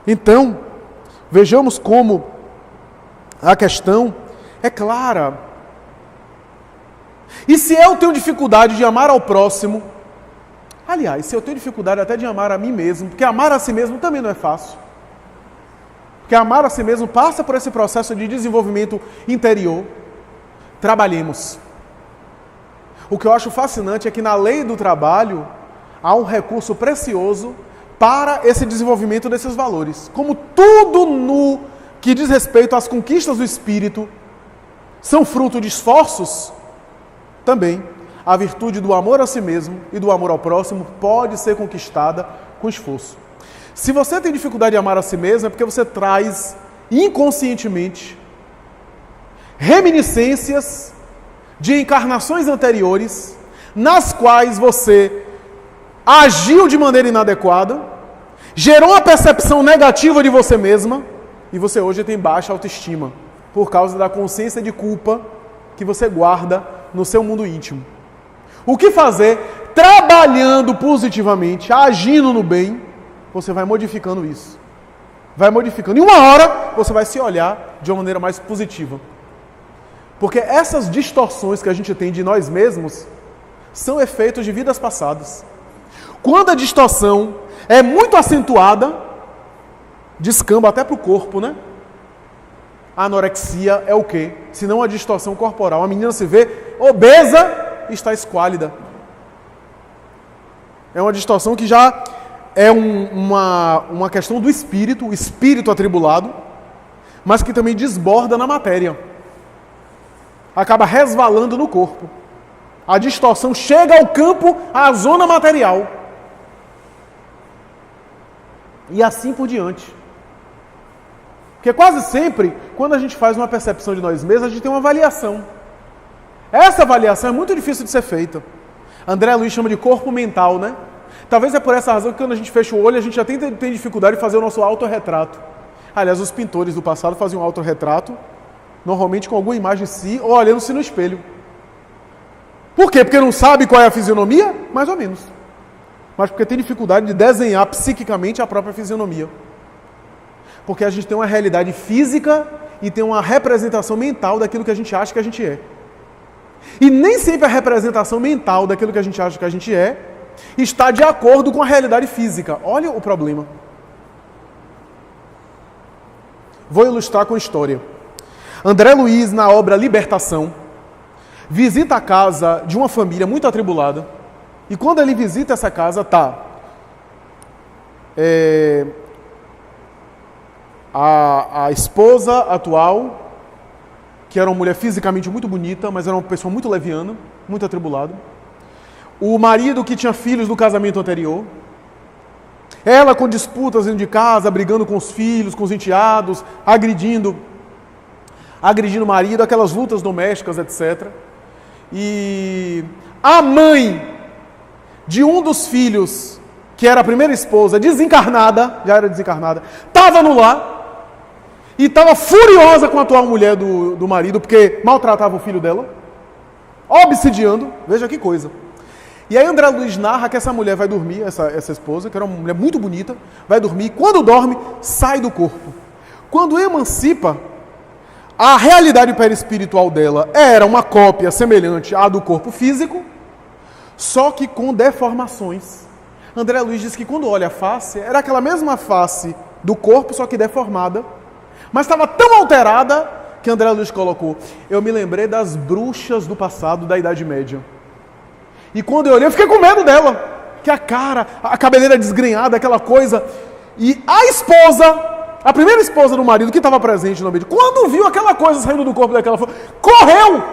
Então, vejamos como a questão é clara. E se eu tenho dificuldade de amar ao próximo, aliás, se eu tenho dificuldade até de amar a mim mesmo, porque amar a si mesmo também não é fácil. Porque amar a si mesmo passa por esse processo de desenvolvimento interior. Trabalhemos. O que eu acho fascinante é que na lei do trabalho há um recurso precioso para esse desenvolvimento desses valores. Como tudo no que diz respeito às conquistas do espírito são fruto de esforços, também a virtude do amor a si mesmo e do amor ao próximo pode ser conquistada com esforço. Se você tem dificuldade de amar a si mesmo, é porque você traz inconscientemente reminiscências de encarnações anteriores nas quais você agiu de maneira inadequada, gerou uma percepção negativa de você mesma e você hoje tem baixa autoestima por causa da consciência de culpa que você guarda no seu mundo íntimo. O que fazer? Trabalhando positivamente, agindo no bem, você vai modificando isso. Vai modificando. E uma hora você vai se olhar de uma maneira mais positiva. Porque essas distorções que a gente tem de nós mesmos são efeitos de vidas passadas. Quando a distorção é muito acentuada, descamba até para o corpo, né? A anorexia é o quê? Se não a distorção corporal. A menina se vê obesa e está esquálida. É uma distorção que já é uma questão do espírito, o espírito atribulado, mas que também desborda na matéria. Acaba resvalando no corpo. A distorção chega ao campo, à zona material. E assim por diante. Porque quase sempre, quando a gente faz uma percepção de nós mesmos, a gente tem uma avaliação. Essa avaliação é muito difícil de ser feita. André Luiz chama de corpo mental, né? Talvez é por essa razão que quando a gente fecha o olho, a gente já tem dificuldade de fazer o nosso autorretrato. Aliás, os pintores do passado faziam um autorretrato, normalmente com alguma imagem de si, ou olhando-se no espelho. Por quê? Porque não sabe qual é a fisionomia? Mais ou menos. Mas porque tem dificuldade de desenhar psiquicamente a própria fisionomia. Porque a gente tem uma realidade física e tem uma representação mental daquilo que a gente acha que a gente é. E nem sempre a representação mental daquilo que a gente acha que a gente é está de acordo com a realidade física. Olha o problema. Vou ilustrar com história. André Luiz, na obra Libertação, visita a casa de uma família muito atribulada. E quando ele visita essa casa, a esposa atual, que era uma mulher fisicamente muito bonita, mas era uma pessoa muito leviana, muito atribulada. O marido que tinha filhos do casamento anterior. Ela com disputas dentro de casa, brigando com os filhos, com os enteados, agredindo o marido, aquelas lutas domésticas, etc. E a mãe de um dos filhos, que era a primeira esposa, desencarnada, já era desencarnada, estava no lar e estava furiosa com a atual mulher do marido, porque maltratava o filho dela, obsidiando, veja que coisa. E aí André Luiz narra que essa mulher vai dormir, essa esposa, que era uma mulher muito bonita, vai dormir, e quando dorme, sai do corpo. Quando emancipa, a realidade perispiritual dela era uma cópia semelhante à do corpo físico, só que com deformações. André Luiz diz que quando olha a face, era aquela mesma face do corpo, só que deformada, mas estava tão alterada que André Luiz colocou: eu me lembrei das bruxas do passado, da Idade Média. E quando eu olhei, eu fiquei com medo dela, que a cara, a cabeleira desgrenhada, aquela coisa. E a esposa, a primeira esposa do marido que estava presente no ambiente, quando viu aquela coisa saindo do corpo daquela forma, correu!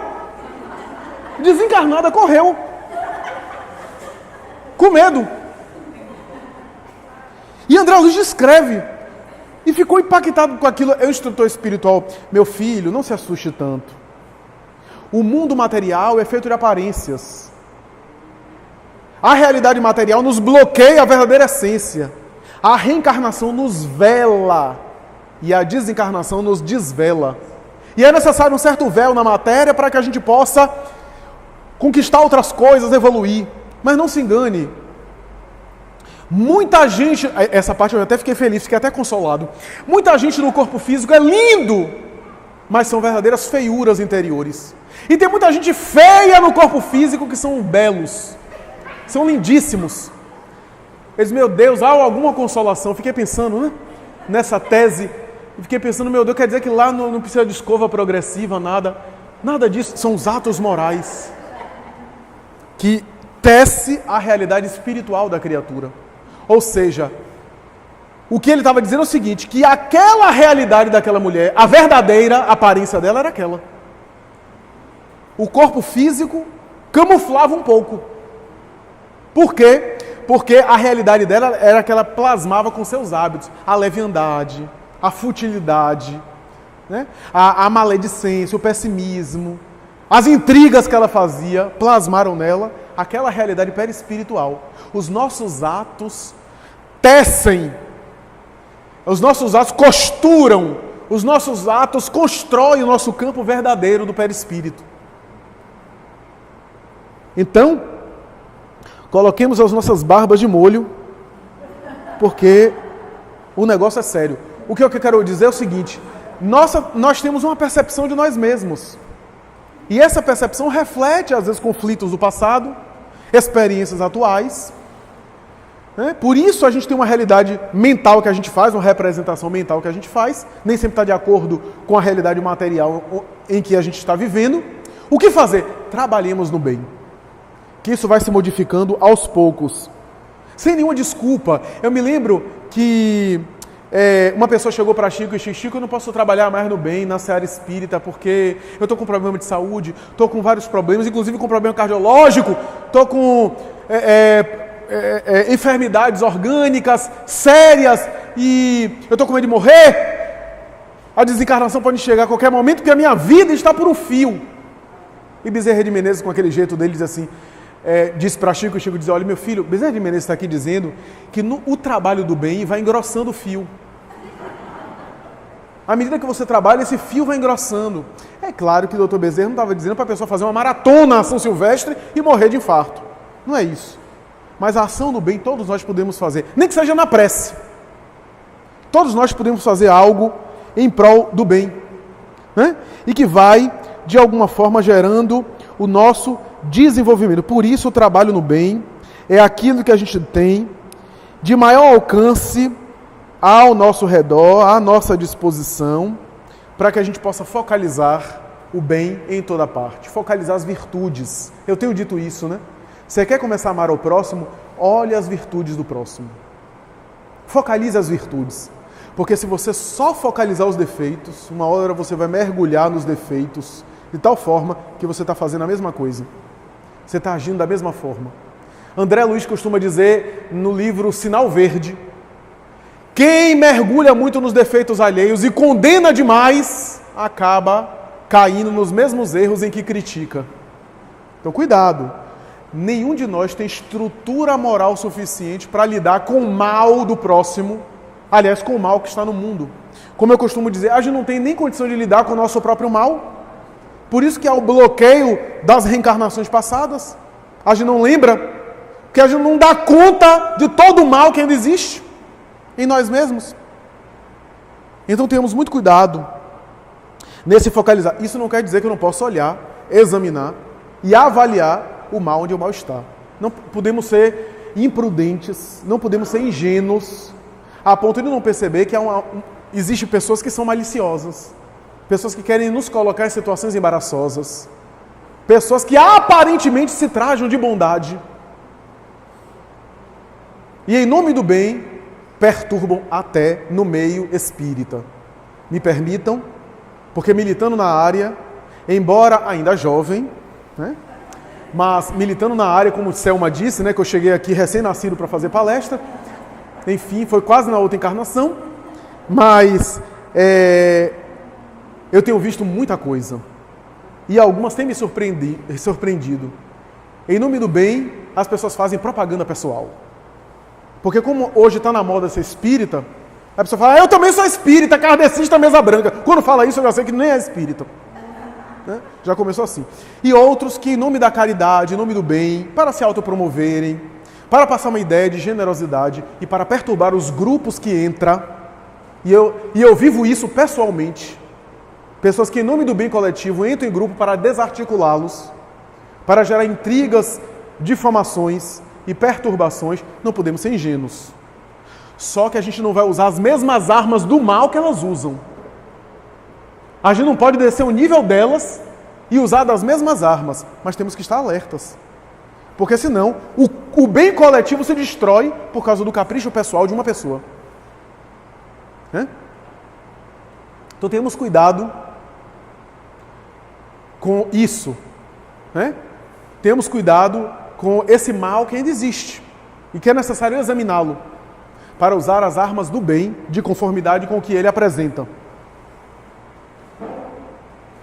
Desencarnada, correu! Com medo. E André Luiz descreve, e ficou impactado com aquilo. Eu, instrutor espiritual, meu filho, não se assuste tanto. O mundo material é feito de aparências. A realidade material nos bloqueia a verdadeira essência. A reencarnação nos vela e a desencarnação nos desvela. E é necessário um certo véu na matéria para que a gente possa conquistar outras coisas, evoluir. Mas não se engane. Muita gente, essa parte eu até fiquei feliz, fiquei até consolado. Muita gente no corpo físico é lindo, mas são verdadeiras feiuras interiores. E tem muita gente feia no corpo físico que são belos. São lindíssimos. Eles, meu Deus, há alguma consolação? Fiquei pensando, né? Nessa tese. Fiquei pensando, meu Deus, quer dizer que lá não precisa de escova progressiva, nada. Nada disso. São os atos morais que tece a realidade espiritual da criatura. Ou seja, o que ele estava dizendo é o seguinte, que aquela realidade daquela mulher, a verdadeira aparência dela era aquela. O corpo físico camuflava um pouco. Por quê? Porque a realidade dela era que ela plasmava com seus hábitos a leviandade, a futilidade, né? a maledicência, o pessimismo, as intrigas que ela fazia, plasmaram nela aquela realidade perispiritual. Os nossos atos tecem, os nossos atos costuram, os nossos atos constroem o nosso campo verdadeiro do perispírito. Então, coloquemos as nossas barbas de molho, porque o negócio é sério. O que eu quero dizer é o seguinte, nós temos uma percepção de nós mesmos. E essa percepção reflete, às vezes, conflitos do passado, experiências atuais. Né? Por isso a gente tem uma realidade mental que a gente faz, uma representação mental que a gente faz, nem sempre está de acordo com a realidade material em que a gente está vivendo. O que fazer? Trabalhemos no bem. Que isso vai se modificando aos poucos. Sem nenhuma desculpa. Eu me lembro que uma pessoa chegou para Chico e disse: Chico, eu não posso trabalhar mais no bem, na seara espírita, porque eu estou com problema de saúde, estou com vários problemas, inclusive com problema cardiológico, estou com enfermidades orgânicas sérias e eu estou com medo de morrer. A desencarnação pode chegar a qualquer momento, porque a minha vida está por um fio. E Bezerra de Menezes, com aquele jeito dele, diz assim, disse para Chico, e Chico diz: olha, meu filho, Bezerra de Menezes está aqui dizendo que o trabalho do bem vai engrossando o fio. À medida que você trabalha, esse fio vai engrossando. É claro que o doutor Bezerra não estava dizendo para a pessoa fazer uma maratona a São Silvestre e morrer de infarto. Não é isso. Mas a ação do bem todos nós podemos fazer, nem que seja na prece. Todos nós podemos fazer algo em prol do bem, né? E que vai, de alguma forma, gerando o nosso desenvolvimento. Por isso, o trabalho no bem é aquilo que a gente tem de maior alcance ao nosso redor, à nossa disposição, para que a gente possa focalizar o bem em toda parte, focalizar as virtudes. Eu tenho dito isso, né? Você quer começar a amar o próximo? Olhe as virtudes do próximo. Focalize as virtudes. Porque se você só focalizar os defeitos, uma hora você vai mergulhar nos defeitos, de tal forma que você está fazendo a mesma coisa. Você está agindo da mesma forma. André Luiz costuma dizer no livro Sinal Verde: quem mergulha muito nos defeitos alheios e condena demais, acaba caindo nos mesmos erros em que critica. Então cuidado. Nenhum de nós tem estrutura moral suficiente para lidar com o mal do próximo Aliás, com o mal que está no mundo. Como eu costumo dizer, a gente não tem nem condição de lidar com o nosso próprio mal. Por isso que há o bloqueio das reencarnações passadas. A gente não lembra, porque a gente não dá conta de todo o mal que ainda existe em nós mesmos. Então tenhamos muito cuidado nesse focalizar. Isso não quer dizer que eu não possa olhar, examinar e avaliar o mal onde o mal está. Não podemos ser imprudentes, não podemos ser ingênuos, a ponto de não perceber que existem pessoas que são maliciosas, pessoas que querem nos colocar em situações embaraçosas, pessoas que aparentemente se trajam de bondade e em nome do bem perturbam até no meio espírita. Me permitam, porque militando na área, embora ainda jovem, né, mas militando na área, como Selma disse, né, que eu cheguei aqui recém-nascido para fazer palestra, enfim, foi quase na outra encarnação, mas eu tenho visto muita coisa, e algumas têm me surpreendido. Em nome do bem, as pessoas fazem propaganda pessoal. Porque como hoje está na moda ser espírita, a pessoa fala, eu também sou espírita, kardecista, mesa branca. Quando fala isso, eu já sei que nem é espírita. Né? Já começou assim. E outros que, em nome da caridade, em nome do bem, para se autopromoverem, para passar uma ideia de generosidade e para perturbar os grupos que entram, e eu vivo isso pessoalmente, pessoas que, em nome do bem coletivo, entram em grupo para desarticulá-los, para gerar intrigas, difamações e perturbações, não podemos ser ingênuos. Só que a gente não vai usar as mesmas armas do mal que elas usam. A gente não pode descer o nível delas e usar das mesmas armas, mas temos que estar alertas. Porque senão, o bem coletivo se destrói por causa do capricho pessoal de uma pessoa. Então temos cuidado com isso. Temos cuidado com esse mal que ainda existe e que é necessário examiná-lo para usar as armas do bem de conformidade com o que ele apresenta.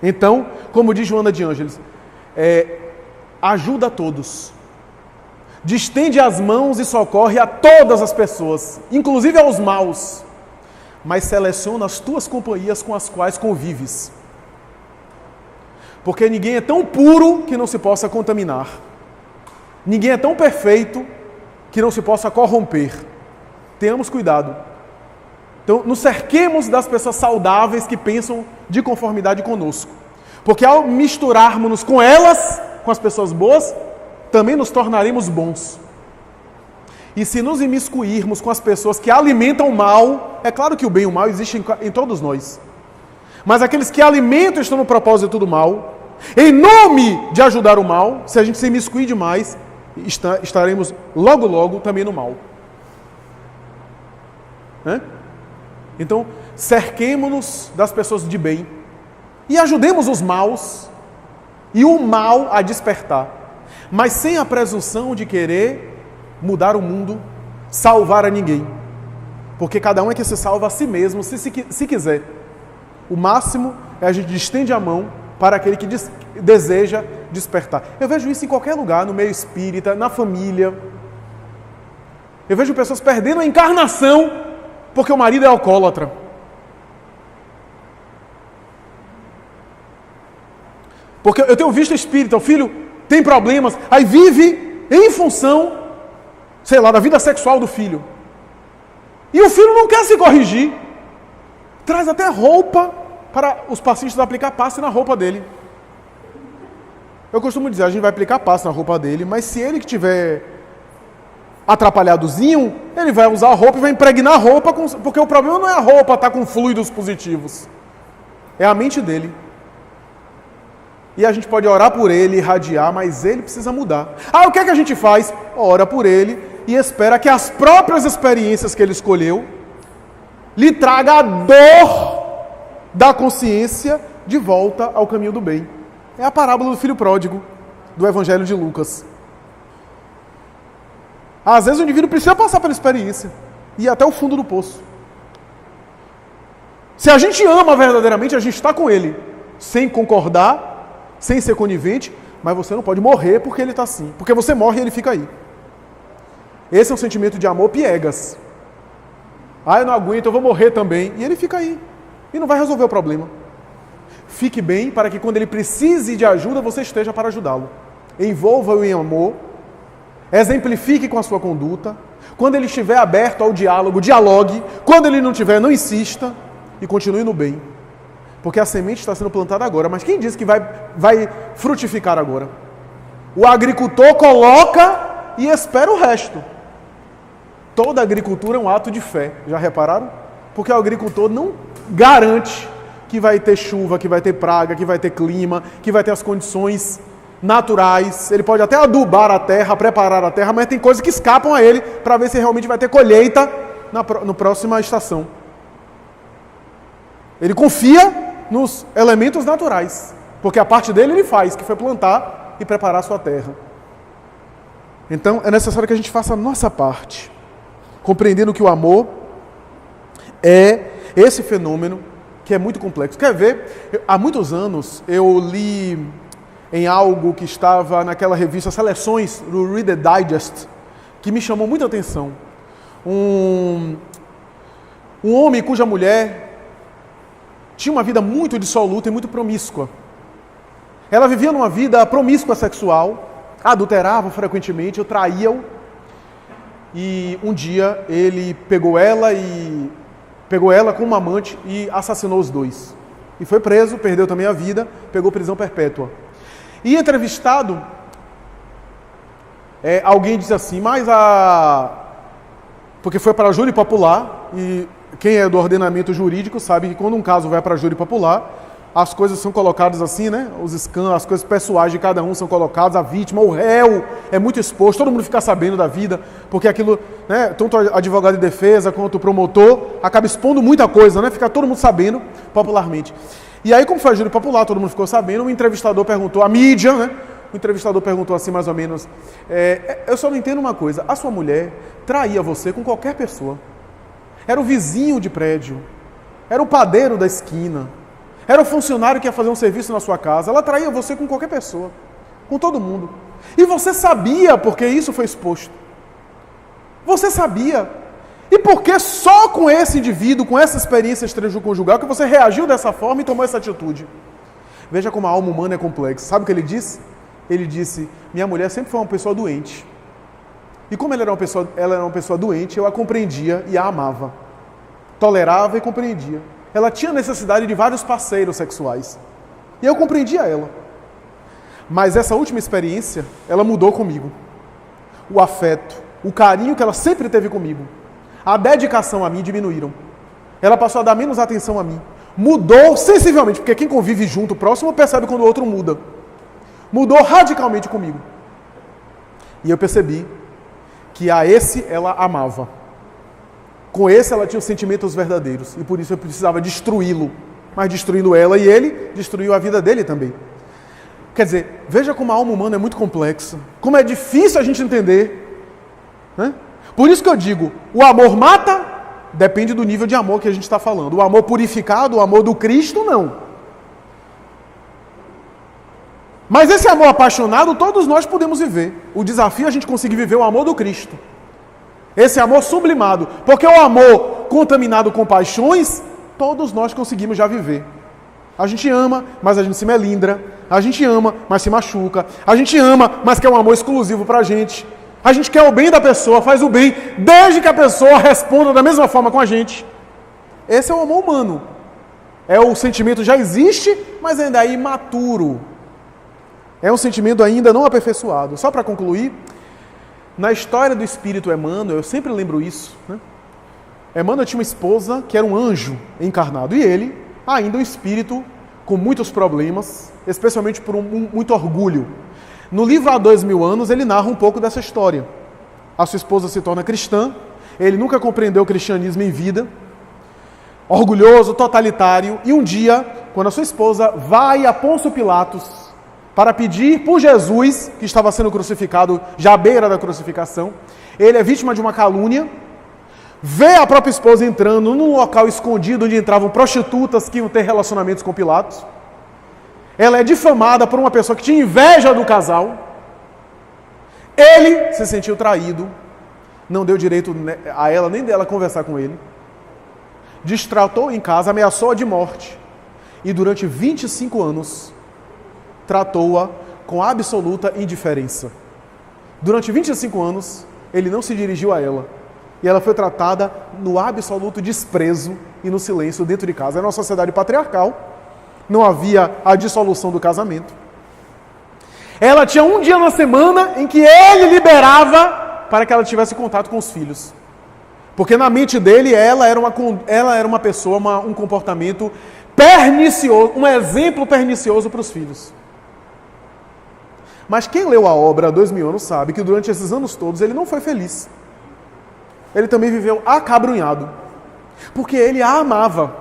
Então, como diz Joana de Ângeles, ajuda a todos, distende as mãos e socorre a todas as pessoas, inclusive aos maus, mas seleciona as tuas companhias com as quais convives. Porque ninguém é tão puro que não se possa contaminar. Ninguém é tão perfeito que não se possa corromper. Tenhamos cuidado. Então, nos cerquemos das pessoas saudáveis que pensam de conformidade conosco. Porque ao misturarmos-nos com elas, com as pessoas boas, também nos tornaremos bons. E se nos imiscuirmos com as pessoas que alimentam o mal, é claro que o bem e o mal existem em todos nós. Mas aqueles que alimentam estão no propósito do mal, em nome de ajudar o mal, se a gente se imiscuir demais, estaremos logo, logo também no mal. Então, cerquemo-nos das pessoas de bem e ajudemos os maus e o mal a despertar, mas sem a presunção de querer mudar o mundo, salvar a ninguém, porque cada um é que se salva a si mesmo, se quiser. O máximo é a gente estende a mão para aquele que deseja despertar. Eu vejo isso em qualquer lugar, no meio espírita, na família. Eu vejo pessoas perdendo a encarnação porque o marido é alcoólatra. Porque eu tenho visto espírita, o filho tem problemas, aí vive em função, sei lá, da vida sexual do filho. E o filho não quer se corrigir. Traz até roupa para os pacientes aplicar passe na roupa dele. Eu costumo dizer, a gente vai aplicar passe na roupa dele, mas se ele que tiver atrapalhadozinho, ele vai usar a roupa e vai impregnar a roupa, porque o problema não é a roupa estar com fluidos positivos. É a mente dele. E a gente pode orar por ele, irradiar, mas ele precisa mudar. O que é que a gente faz? Ora por ele e espera que as próprias experiências que ele escolheu lhe traga a dor da consciência de volta ao caminho do bem. É a parábola do filho pródigo, do Evangelho de Lucas. Às vezes o indivíduo precisa passar pela experiência e ir até o fundo do poço. Se a gente ama verdadeiramente, a gente está com ele, sem concordar, sem ser conivente, mas você não pode morrer porque ele está assim. Porque você morre e ele fica aí. Esse é um sentimento de amor piegas. Ah, eu não aguento, eu vou morrer também. E ele fica aí. E não vai resolver o problema. Fique bem para que quando ele precise de ajuda, você esteja para ajudá-lo. Envolva-o em amor. Exemplifique com a sua conduta. Quando ele estiver aberto ao diálogo, dialogue. Quando ele não estiver, não insista. E continue no bem. Porque a semente está sendo plantada agora. Mas quem disse que vai frutificar agora? O agricultor coloca e espera o resto. Toda agricultura é um ato de fé. Já repararam? Porque o agricultor não garante que vai ter chuva, que vai ter praga, que vai ter clima, que vai ter as condições naturais. Ele pode até adubar a terra, preparar a terra, mas tem coisas que escapam a ele para ver se realmente vai ter colheita na próxima estação. Ele confia nos elementos naturais, porque a parte dele ele faz, que foi plantar e preparar a sua terra. Então é necessário que a gente faça a nossa parte, compreendendo que o amor é esse fenômeno que é muito complexo. Quer ver? Há muitos anos eu li em algo que estava naquela revista Seleções do Reader Digest, que me chamou muita atenção. Um homem cuja mulher tinha uma vida muito dissoluta e muito promíscua. Ela vivia numa vida promíscua sexual, adulterava frequentemente, traía-o. E um dia ele pegou ela com uma amante e assassinou os dois. E foi preso, perdeu também a vida, pegou prisão perpétua. E entrevistado, alguém disse assim, porque foi para a júri popular, e quem é do ordenamento jurídico sabe que quando um caso vai para a júri popular, as coisas são colocadas assim, né? As coisas pessoais de cada um são colocadas, a vítima, o réu é muito exposto, todo mundo fica sabendo da vida, porque aquilo, né? Tanto o advogado de defesa quanto o promotor acaba expondo muita coisa, né? Fica todo mundo sabendo popularmente. E aí, como foi a júri popular, todo mundo ficou sabendo, o entrevistador perguntou, a mídia, né? O entrevistador perguntou assim, mais ou menos, eu só não entendo uma coisa, a sua mulher traía você com qualquer pessoa. Era o vizinho de prédio, era o padeiro da esquina, era o funcionário que ia fazer um serviço na sua casa. Ela traía você com qualquer pessoa, com todo mundo. E você sabia porque isso foi exposto. Você sabia. E porque só com esse indivíduo, com essa experiência extraconjugal, que você reagiu dessa forma e tomou essa atitude. Veja como a alma humana é complexa. Sabe o que ele disse? Ele disse, minha mulher sempre foi uma pessoa doente. E como ela era uma pessoa doente, eu a compreendia e a amava. Tolerava e compreendia. Ela tinha necessidade de vários parceiros sexuais. E eu compreendia ela. Mas essa última experiência, ela mudou comigo. O afeto, o carinho que ela sempre teve comigo, a dedicação a mim diminuíram. Ela passou a dar menos atenção a mim. Mudou sensivelmente, porque quem convive junto, próximo, percebe quando o outro muda. Mudou radicalmente comigo. E eu percebi que a esse ela amava. Com esse ela tinha os sentimentos verdadeiros. E por isso eu precisava destruí-lo. Mas destruindo ela e ele, destruiu a vida dele também. Quer dizer, veja como a alma humana é muito complexa. Como é difícil a gente entender. Né? Por isso que eu digo, o amor mata, depende do nível de amor que a gente está falando. O amor purificado, o amor do Cristo, não. Mas esse amor apaixonado, todos nós podemos viver. O desafio é a gente conseguir viver o amor do Cristo. Esse amor sublimado. Porque o amor contaminado com paixões, todos nós conseguimos já viver. A gente ama, mas a gente se melindra. A gente ama, mas se machuca. A gente ama, mas quer um amor exclusivo pra gente. A gente quer o bem da pessoa, faz o bem, desde que a pessoa responda da mesma forma com a gente. Esse é o amor humano. O sentimento já existe, mas ainda é imaturo. É um sentimento ainda não aperfeiçoado. Só para concluir, na história do espírito Emmanuel, eu sempre lembro isso, né? Emmanuel tinha uma esposa que era um anjo encarnado, e ele, ainda um espírito com muitos problemas, especialmente por muito orgulho. No livro Há 2000 anos, ele narra um pouco dessa história. A sua esposa se torna cristã, ele nunca compreendeu o cristianismo em vida, orgulhoso, totalitário, e um dia, quando a sua esposa vai a Pôncio Pilatos para pedir por Jesus, que estava sendo crucificado, já à beira da crucificação, ele é vítima de uma calúnia, vê a própria esposa entrando num local escondido onde entravam prostitutas que iam ter relacionamentos com Pilatos. Ela é difamada por uma pessoa que tinha inveja do casal. Ele se sentiu traído, não deu direito a ela nem dela conversar com ele. destratou em casa, ameaçou-a de morte. E durante 25 anos, tratou-a com absoluta indiferença. Durante 25 anos, ele não se dirigiu a ela. E ela foi tratada no absoluto desprezo e no silêncio dentro de casa. Era uma sociedade patriarcal, não havia a dissolução do casamento. Ela tinha um dia na semana em que ele liberava para que ela tivesse contato com os filhos. Porque na mente dele, ela era uma pessoa, um comportamento pernicioso, um exemplo pernicioso para os filhos. Mas quem leu a obra há 2000 anos sabe que durante esses anos todos ele não foi feliz. Ele também viveu acabrunhado. Porque ele a amava.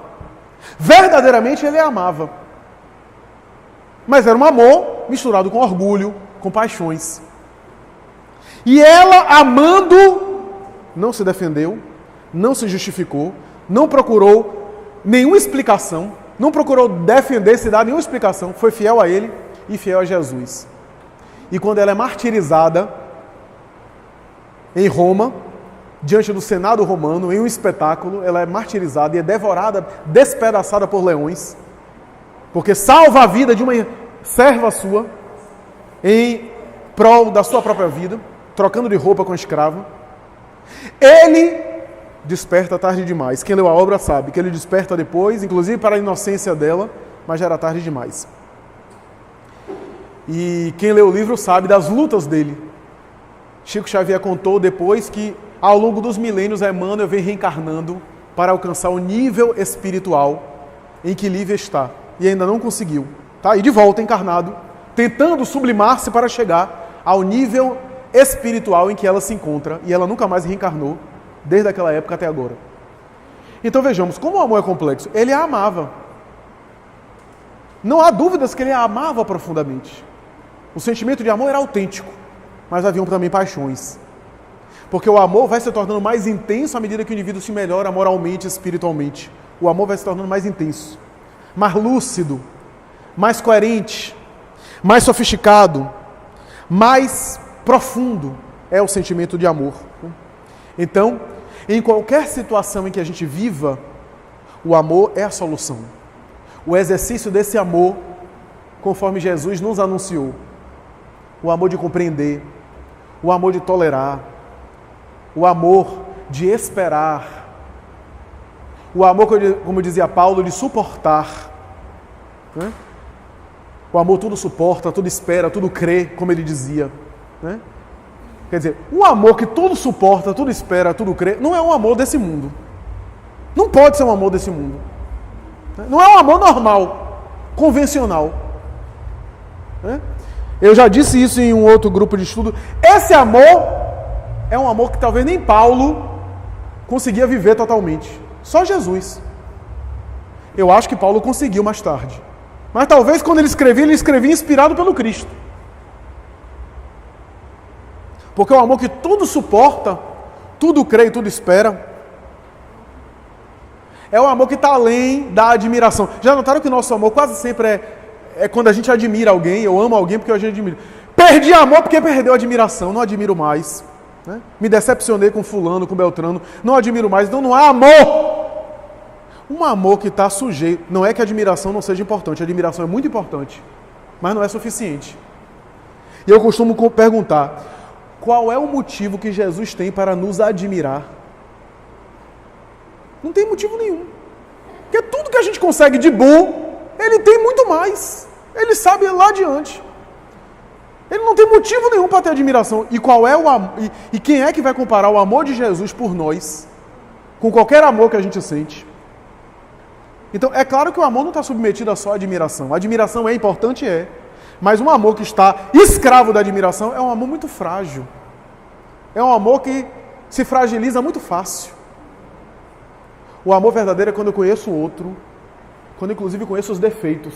Verdadeiramente ele a amava. Mas era um amor misturado com orgulho, com paixões. E ela, amando, não se defendeu, não se justificou, não procurou nenhuma explicação, não procurou defender-se, dar nenhuma explicação, foi fiel a ele e fiel a Jesus. E quando ela é martirizada em Roma, diante do Senado romano, em um espetáculo, ela é martirizada e é devorada, despedaçada por leões, porque salva a vida de uma serva sua em prol da sua própria vida, trocando de roupa com a escrava. Ele desperta tarde demais. Quem leu a obra sabe que ele desperta depois, inclusive para a inocência dela, mas já era tarde demais. E quem lê o livro sabe das lutas dele. Chico Xavier contou depois que ao longo dos milênios Emmanuel vem reencarnando para alcançar o nível espiritual em que Lívia está. E ainda não conseguiu. Tá? E de volta encarnado, tentando sublimar-se para chegar ao nível espiritual em que ela se encontra. E ela nunca mais reencarnou, desde aquela época até agora. Então vejamos, como o amor é complexo. Ele a amava. Não há dúvidas que ele a amava profundamente. O sentimento de amor era autêntico, mas haviam também paixões. Porque o amor vai se tornando mais intenso à medida que o indivíduo se melhora moralmente e espiritualmente. O amor vai se tornando mais intenso, mais lúcido, mais coerente, mais sofisticado, mais profundo é o sentimento de amor. Então, em qualquer situação em que a gente viva, o amor é a solução. O exercício desse amor, conforme Jesus nos anunciou, o amor de compreender, o amor de tolerar, o amor de esperar, o amor, como dizia Paulo, de suportar. Né? O amor tudo suporta, tudo espera, tudo crê, como ele dizia. Né? Quer dizer, o amor que tudo suporta, tudo espera, tudo crê, não é um amor desse mundo. Não pode ser um amor desse mundo. Não é um amor normal, convencional. Né? Eu já disse isso em um outro grupo de estudo. Esse amor é um amor que talvez nem Paulo conseguia viver totalmente. Só Jesus. Eu acho que Paulo conseguiu mais tarde. Mas talvez quando ele escrevia inspirado pelo Cristo. Porque é um amor que tudo suporta, tudo crê e tudo espera. É um amor que está além da admiração. Já notaram que o nosso amor quase sempre é quando a gente admira alguém, eu amo alguém porque a gente admira. Perdi amor porque perdeu a admiração, não admiro mais. Né? Me decepcionei com fulano, com Beltrano, não admiro mais, então não há amor. Um amor que está sujeito, não é que a admiração não seja importante, a admiração é muito importante, mas não é suficiente. E eu costumo perguntar, qual é o motivo que Jesus tem para nos admirar? Não tem motivo nenhum. Porque tudo que a gente consegue de bom, ele tem muito mais. Ele sabe lá adiante. Ele não tem motivo nenhum para ter admiração. E qual é o amor? E quem é que vai comparar o amor de Jesus por nós com qualquer amor que a gente sente? Então, é claro que o amor não está submetido a só a admiração. A admiração é importante, é. Mas um amor que está escravo da admiração é um amor muito frágil. É um amor que se fragiliza muito fácil. O amor verdadeiro é quando eu conheço o outro, quando inclusive conheço os defeitos.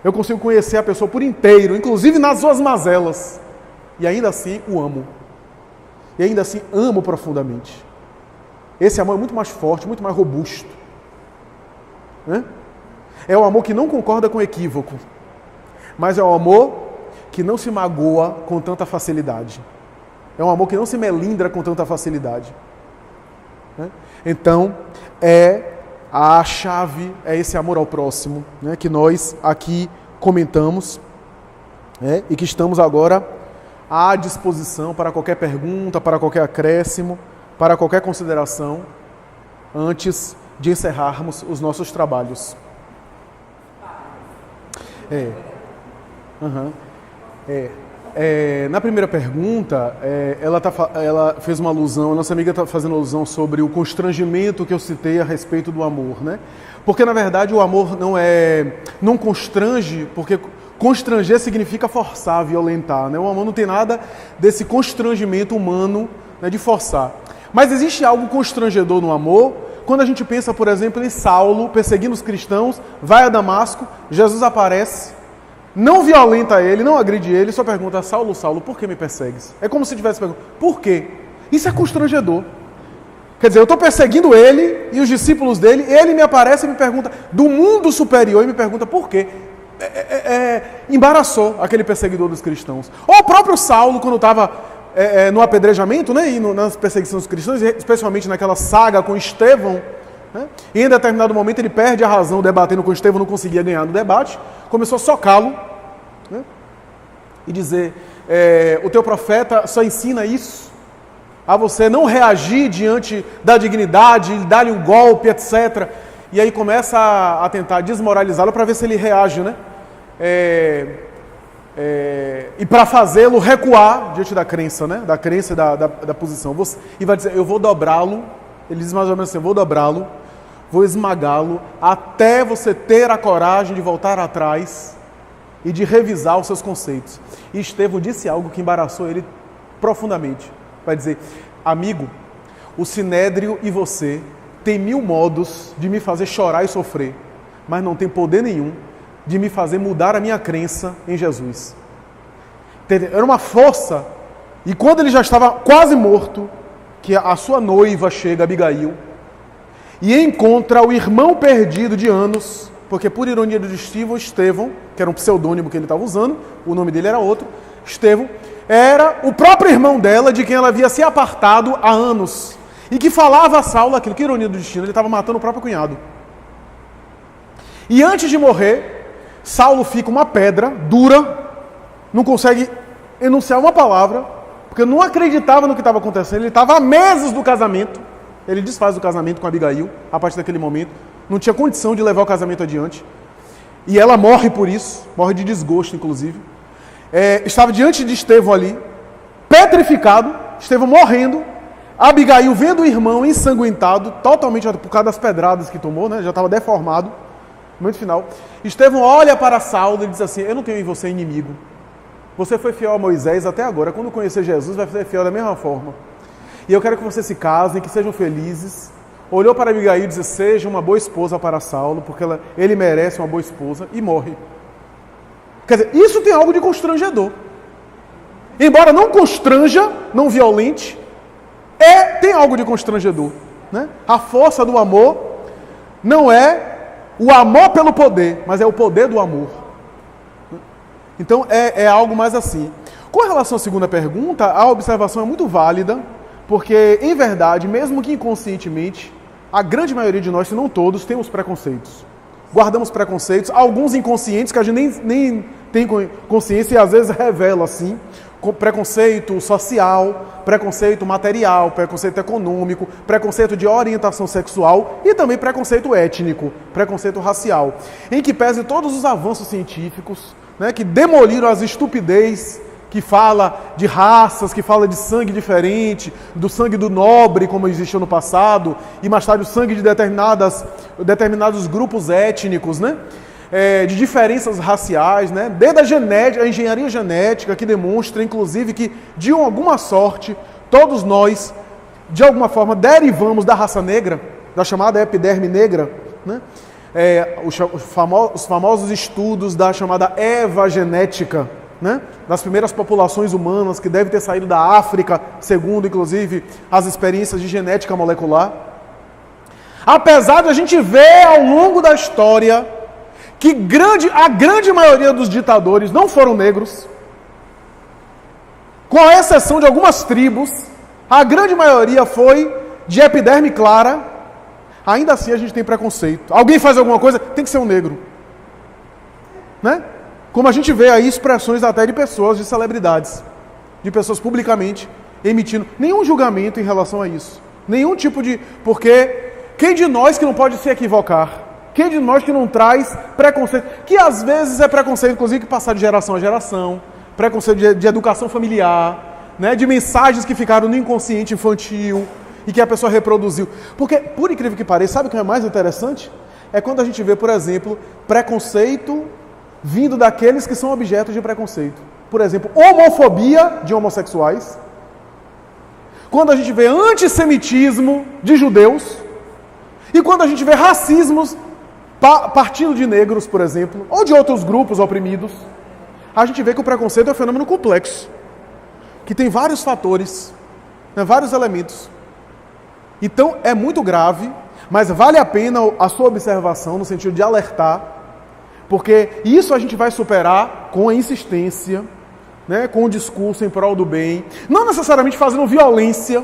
Eu consigo conhecer a pessoa por inteiro, inclusive nas suas mazelas. E ainda assim o amo. E ainda assim amo profundamente. Esse amor é muito mais forte, muito mais robusto. Né? É o amor que não concorda com equívoco. Mas é um amor que não se magoa com tanta facilidade. É um amor que não se melindra com tanta facilidade. né? Então, a chave é esse amor ao próximo, né, que nós aqui comentamos, né, e que estamos agora à disposição para qualquer pergunta, para qualquer acréscimo, para qualquer consideração, antes de encerrarmos os nossos trabalhos. Na primeira pergunta, ela fez uma alusão, a nossa amiga está fazendo alusão sobre o constrangimento que eu citei a respeito do amor, né? Porque, na verdade, o amor não constrange, porque constranger significa forçar, violentar, né? O amor não tem nada desse constrangimento humano, né, de forçar. Mas existe algo constrangedor no amor, quando a gente pensa, por exemplo, em Saulo perseguindo os cristãos, vai a Damasco, Jesus aparece, não violenta ele, não agride ele, só pergunta: Saulo, Saulo, por que me persegues? É como se tivesse perguntado: por quê? Isso é constrangedor. Quer dizer, eu estou perseguindo ele e os discípulos dele, ele me aparece e me pergunta do mundo superior e me pergunta por quê. Embaraçou aquele perseguidor dos cristãos. Ou o próprio Saulo, quando estava no apedrejamento, né, e nas perseguições dos cristãos, especialmente naquela saga com Estevão, né, e em determinado momento ele perde a razão debatendo com Estevão, não conseguia ganhar no debate, começou a socá-lo, né, e dizer: o teu profeta só ensina isso, a você não reagir diante da dignidade, dar-lhe um golpe, etc. E aí começa a tentar desmoralizá-lo para ver se ele reage, né? E para fazê-lo recuar diante da crença, né? Da crença e da posição. E vai dizer: eu vou dobrá-lo. Ele diz mais ou menos assim: eu vou dobrá-lo, vou esmagá-lo, até você ter a coragem de voltar atrás e de revisar os seus conceitos. E Estevão disse algo que embaraçou ele profundamente. Vai dizer: amigo, o Sinédrio e você tem 1000 modos de me fazer chorar e sofrer, mas não tem poder nenhum de me fazer mudar a minha crença em Jesus. Era uma força. E quando ele já estava quase morto, que a sua noiva chega, Abigail, e encontra o irmão perdido de anos, porque por ironia do destino, Estevão, que era um pseudônimo que ele estava usando, o nome dele era outro, Estevão, era o próprio irmão dela, de quem ela havia se apartado há anos, e que falava a Saulo aquilo. Que ironia do destino, ele estava matando o próprio cunhado. E antes de morrer, Saulo fica uma pedra dura, não consegue enunciar uma palavra, porque não acreditava no que estava acontecendo. Ele estava há meses do casamento, ele desfaz o casamento com Abigail, a partir daquele momento, não tinha condição de levar o casamento adiante, e ela morre por isso, morre de desgosto, inclusive. Estava diante de Estevão ali, petrificado, Estevão morrendo, Abigail vendo o irmão ensanguentado, totalmente por causa das pedradas que tomou, né? Já estava deformado, no momento final. Estevão olha para Saulo e diz assim: eu não tenho em você inimigo, você foi fiel a Moisés até agora, quando conhecer Jesus vai ser fiel da mesma forma, e eu quero que vocês se casem, que sejam felizes. Olhou para Abigail e disse: seja uma boa esposa para Saulo, porque ele merece uma boa esposa, e morre. Quer dizer, isso tem algo de constrangedor. Embora não constranja, não violente, tem algo de constrangedor, né? A força do amor não é o amor pelo poder, mas é o poder do amor. Então é algo mais assim. Com relação à segunda pergunta, a observação é muito válida, porque, em verdade, mesmo que inconscientemente, a grande maioria de nós, se não todos, temos preconceitos. Guardamos preconceitos, alguns inconscientes que a gente nem tem consciência e às vezes revela assim. Preconceito social, preconceito material, preconceito econômico, preconceito de orientação sexual e também preconceito étnico, preconceito racial, em que pese todos os avanços científicos, né, que demoliram as estupidez que fala de raças, que fala de sangue diferente, do sangue do nobre, como existiu no passado, e mais tarde o sangue de determinados grupos étnicos, né? De diferenças raciais, né? Desde a genética, a engenharia genética, que demonstra, inclusive, que, de alguma sorte, todos nós, de alguma forma, derivamos da raça negra, da chamada epiderme negra, né? Os famosos estudos da chamada evagenética, né? Das primeiras populações humanas, que devem ter saído da África, segundo, inclusive, as experiências de genética molecular. Apesar de a gente ver ao longo da história que a grande maioria dos ditadores não foram negros, com a exceção de algumas tribos, a grande maioria foi de epiderme clara, ainda assim a gente tem preconceito. Alguém faz alguma coisa, tem que ser um negro. Né? Como a gente vê aí expressões até de pessoas, de celebridades, de pessoas publicamente emitindo nenhum julgamento em relação a isso. Nenhum tipo de... Porque quem de nós que não pode se equivocar? Quem de nós que não traz preconceito? Que às vezes é preconceito, inclusive, que passar de geração a geração, preconceito de educação familiar, né? De mensagens que ficaram no inconsciente infantil e que a pessoa reproduziu. Porque, por incrível que pareça, sabe o que é mais interessante? É quando a gente vê, por exemplo, preconceito vindo daqueles que são objetos de preconceito. Por exemplo, homofobia de homossexuais. Quando a gente vê antissemitismo de judeus. E quando a gente vê racismos partindo de negros, por exemplo, ou de outros grupos oprimidos, a gente vê que o preconceito é um fenômeno complexo, que tem vários fatores, né, vários elementos. Então, é muito grave, mas vale a pena a sua observação no sentido de alertar, porque isso a gente vai superar com a insistência, né, com o discurso em prol do bem, não necessariamente fazendo violência,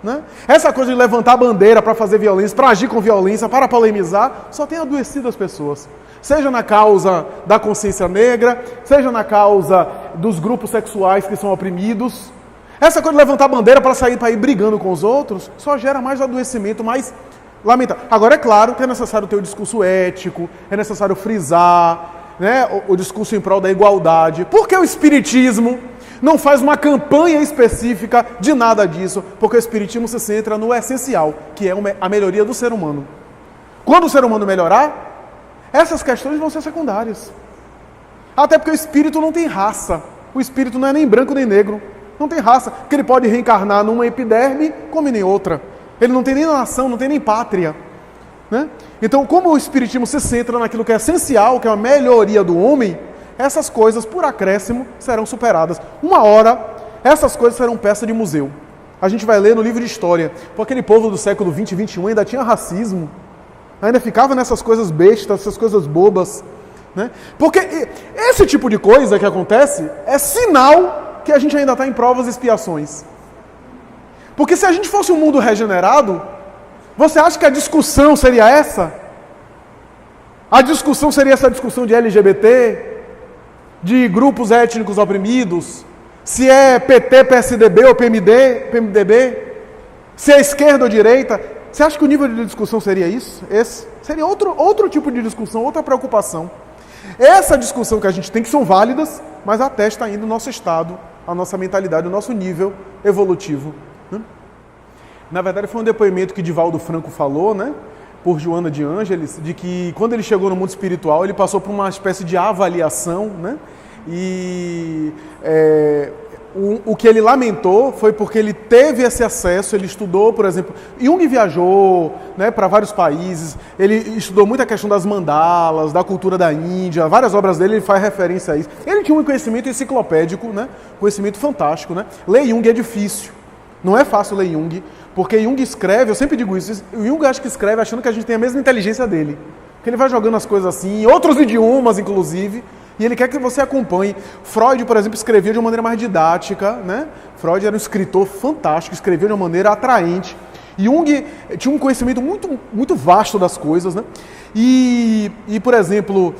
né? Essa coisa de levantar a bandeira para fazer violência, para agir com violência, para polemizar, só tem adoecido as pessoas. Seja na causa da consciência negra, seja na causa dos grupos sexuais que são oprimidos. Essa coisa de levantar a bandeira para sair para ir brigando com os outros, só gera mais adoecimento, mais lamentável. Agora, é claro que é necessário ter o discurso ético, é necessário frisar, né, o discurso em prol da igualdade. Por que o espiritismo não faz uma campanha específica de nada disso? Porque o espiritismo se centra no essencial, que é a melhoria do ser humano. Quando o ser humano melhorar, essas questões vão ser secundárias. Até porque o espírito não tem raça. O espírito não é nem branco nem negro. Não tem raça, porque ele pode reencarnar numa epiderme como em outra. Ele não tem nem nação, não tem nem pátria. Né? Então, como o espiritismo se centra naquilo que é essencial, que é a melhoria do homem, essas coisas, por acréscimo, serão superadas. Uma hora, essas coisas serão peça de museu. A gente vai ler no livro de história. Porque aquele povo do século 20 e 21 ainda tinha racismo. Ainda ficava nessas coisas bestas, essas coisas bobas. Né? Porque esse tipo de coisa que acontece é sinal que a gente ainda está em provas e expiações. Porque se a gente fosse um mundo regenerado, você acha que a discussão seria essa? A discussão seria essa discussão de LGBT, de grupos étnicos oprimidos, se é PT, PSDB ou PMDB, se é esquerda ou direita. Você acha que o nível de discussão seria isso? Esse? Seria outro tipo de discussão, outra preocupação. Essa discussão que a gente tem, que são válidas, mas atesta ainda o nosso estado, a nossa mentalidade, o nosso nível evolutivo. Né? Na verdade, foi um depoimento que Divaldo Franco falou, né, por Joana de Ângeles, de que quando ele chegou no mundo espiritual, ele passou por uma espécie de avaliação, né, e o que ele lamentou foi porque ele teve esse acesso, ele estudou, por exemplo, Jung viajou, né, para vários países, ele estudou muito a questão das mandalas, da cultura da Índia, várias obras dele ele faz referência a isso. Ele tinha um conhecimento enciclopédico, né, conhecimento fantástico, né? Ler Jung é difícil, não é fácil ler Jung, porque Jung escreve, eu sempre digo isso, o Jung acho que escreve achando que a gente tem a mesma inteligência dele, porque ele vai jogando as coisas assim, em outros idiomas inclusive, e ele quer que você acompanhe. Freud, por exemplo, escrevia de uma maneira mais didática, né? Freud era um escritor fantástico, escrevia de uma maneira atraente. Jung tinha um conhecimento muito, muito vasto das coisas, né? E por exemplo,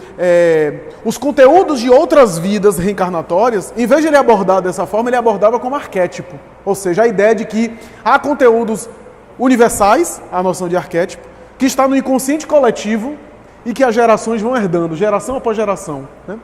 os conteúdos de outras vidas reencarnatórias, em vez de ele abordar dessa forma, ele abordava como arquétipo. Ou seja, a ideia de que há conteúdos universais, a noção de arquétipo, que está no inconsciente coletivo, e que as gerações vão herdando, geração após geração. Né?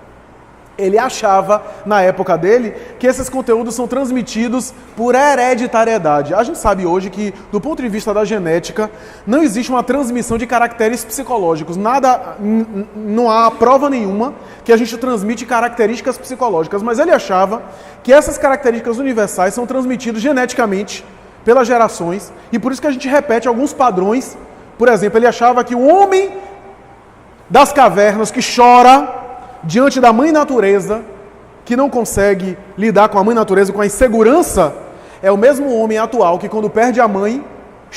Ele achava, na época dele, que esses conteúdos são transmitidos por hereditariedade. A gente sabe hoje que, do ponto de vista da genética, não existe uma transmissão de caracteres psicológicos. Não há prova nenhuma que a gente transmite características psicológicas, mas ele achava que essas características universais são transmitidas geneticamente pelas gerações, e por isso que a gente repete alguns padrões. Por exemplo, ele achava que o homem das cavernas, que chora diante da mãe natureza, que não consegue lidar com a mãe natureza, com a insegurança, é o mesmo homem atual que quando perde a mãe,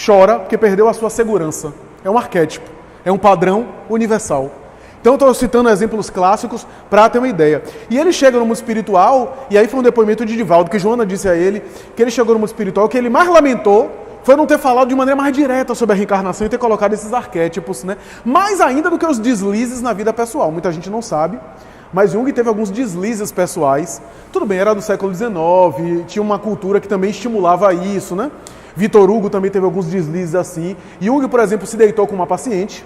chora porque perdeu a sua segurança. É um arquétipo, é um padrão universal. Então estou citando exemplos clássicos para ter uma ideia. E ele chega no mundo espiritual, e aí foi um depoimento de Divaldo, que Joana disse a ele, que ele chegou no mundo espiritual, que ele mais lamentou foi não ter falado de maneira mais direta sobre a reencarnação e ter colocado esses arquétipos, né? Mais ainda do que os deslizes na vida pessoal. Muita gente não sabe, mas Jung teve alguns deslizes pessoais. Tudo bem, era do século XIX, tinha uma cultura que também estimulava isso, né? Victor Hugo também teve alguns deslizes assim. Jung, por exemplo, se deitou com uma paciente,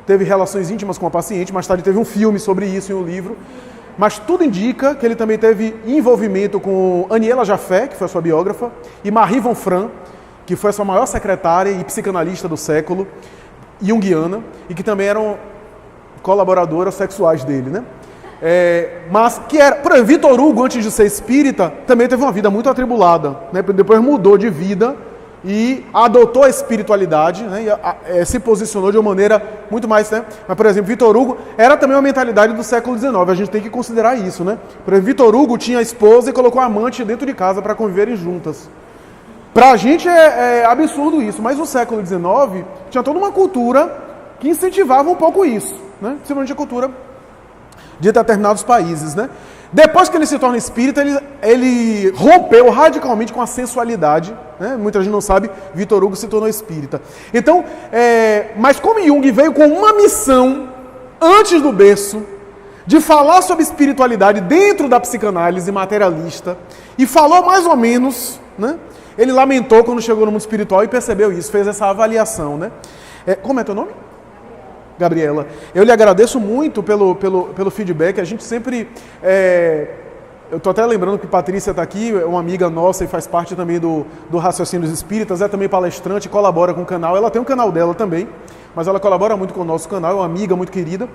teve relações íntimas com uma paciente, mais tarde teve um filme sobre isso em um livro. Mas tudo indica que ele também teve envolvimento com Aniela Jaffé, que foi a sua biógrafa, e Marie von Franz, que foi a sua maior secretária e psicanalista do século, junguiana, e que também eram colaboradoras sexuais dele, né? Mas que era, por exemplo, Victor Hugo, antes de ser espírita, também teve uma vida muito atribulada, né? Depois mudou de vida e adotou a espiritualidade, né? E se posicionou de uma maneira muito mais, né? Mas, por exemplo, Victor Hugo era também uma mentalidade do século XIX, a gente tem que considerar isso, né? Por exemplo, Victor Hugo tinha a esposa e colocou a amante dentro de casa para conviverem juntas. Pra gente é absurdo isso, mas no século XIX tinha toda uma cultura que incentivava um pouco isso, né? Principalmente a cultura de determinados países, né? Depois que ele se torna espírita, ele rompeu radicalmente com a sensualidade, né? Muita gente não sabe, Victor Hugo se tornou espírita. Então, mas como Jung veio com uma missão antes do berço, de falar sobre espiritualidade dentro da psicanálise materialista, e falou mais ou menos, né? Ele lamentou quando chegou no mundo espiritual e percebeu isso, fez essa avaliação, né? Como é teu nome? Gabriela, eu lhe agradeço muito pelo feedback, a gente sempre... eu estou até lembrando que Patrícia está aqui, é uma amiga nossa e faz parte também do Raciocínios Espíritas, é também palestrante, colabora com o canal, ela tem um canal dela também, mas ela colabora muito com o nosso canal, é uma amiga muito querida,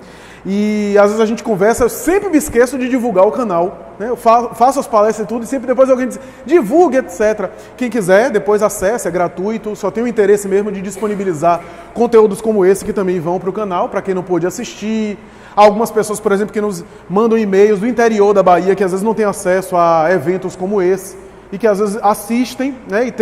e às vezes a gente conversa, eu sempre me esqueço de divulgar o canal, né? Eu faço as palestras e tudo, e sempre depois alguém diz, divulgue, etc. Quem quiser, depois acesse, é gratuito, só tenho o interesse mesmo de disponibilizar conteúdos como esse que também vão para o canal, para quem não pôde assistir. Algumas pessoas, por exemplo, que nos mandam e-mails do interior da Bahia, que às vezes não têm acesso a eventos como esse, e que às vezes assistem, né,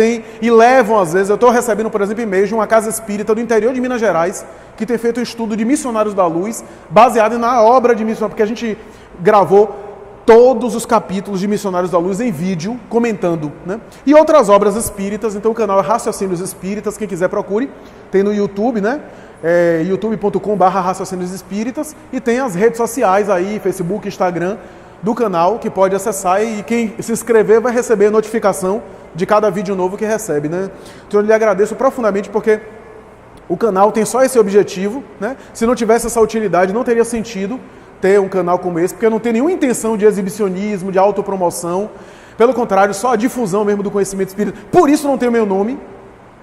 e levam, às vezes, eu estou recebendo, por exemplo, e-mails de uma casa espírita do interior de Minas Gerais, que tem feito um estudo de Missionários da Luz, baseado na obra de Missionários, porque a gente gravou todos os capítulos de Missionários da Luz em vídeo, comentando, né? E outras obras espíritas, então o canal é Raciocínios Espíritas, quem quiser procure, tem no YouTube, né? youtube.com/Raciocínios Espíritas, e tem as redes sociais aí, Facebook, Instagram, do canal, que pode acessar, e quem se inscrever vai receber a notificação de cada vídeo novo que recebe, né? Então eu lhe agradeço profundamente, porque o canal tem só esse objetivo, né? Se não tivesse essa utilidade, não teria sentido ter um canal como esse, porque eu não tenho nenhuma intenção de exibicionismo, de autopromoção, pelo contrário, só a difusão mesmo do conhecimento espírita. Por isso não tenho meu nome,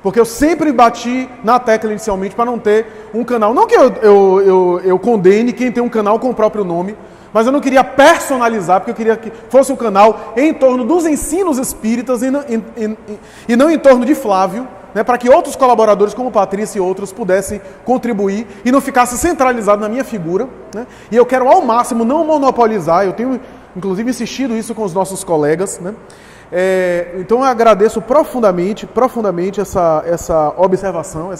porque eu sempre bati na tecla inicialmente para não ter um canal. Não que eu condene quem tem um canal com o próprio nome, mas eu não queria personalizar, porque eu queria que fosse um canal em torno dos ensinos espíritas e não em torno de Flávio, né, para que outros colaboradores, como Patrícia e outros, pudessem contribuir e não ficasse centralizado na minha figura, né? E eu quero ao máximo não monopolizar, eu tenho inclusive insistido isso com os nossos colegas, né? Então eu agradeço profundamente essa observação,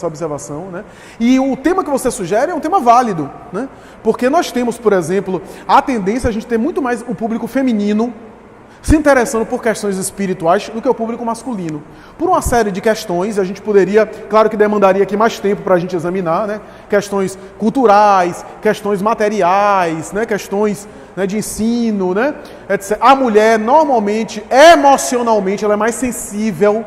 né? E o tema que você sugere é um tema válido, né? Porque nós temos, por exemplo, a tendência a gente ter muito mais o público feminino se interessando por questões espirituais do que o público masculino. Por uma série de questões, a gente poderia, claro que demandaria aqui mais tempo para a gente examinar, né? Questões culturais, questões materiais, né? Questões, né, de ensino, né? Etc. A mulher, normalmente, emocionalmente, ela é mais sensível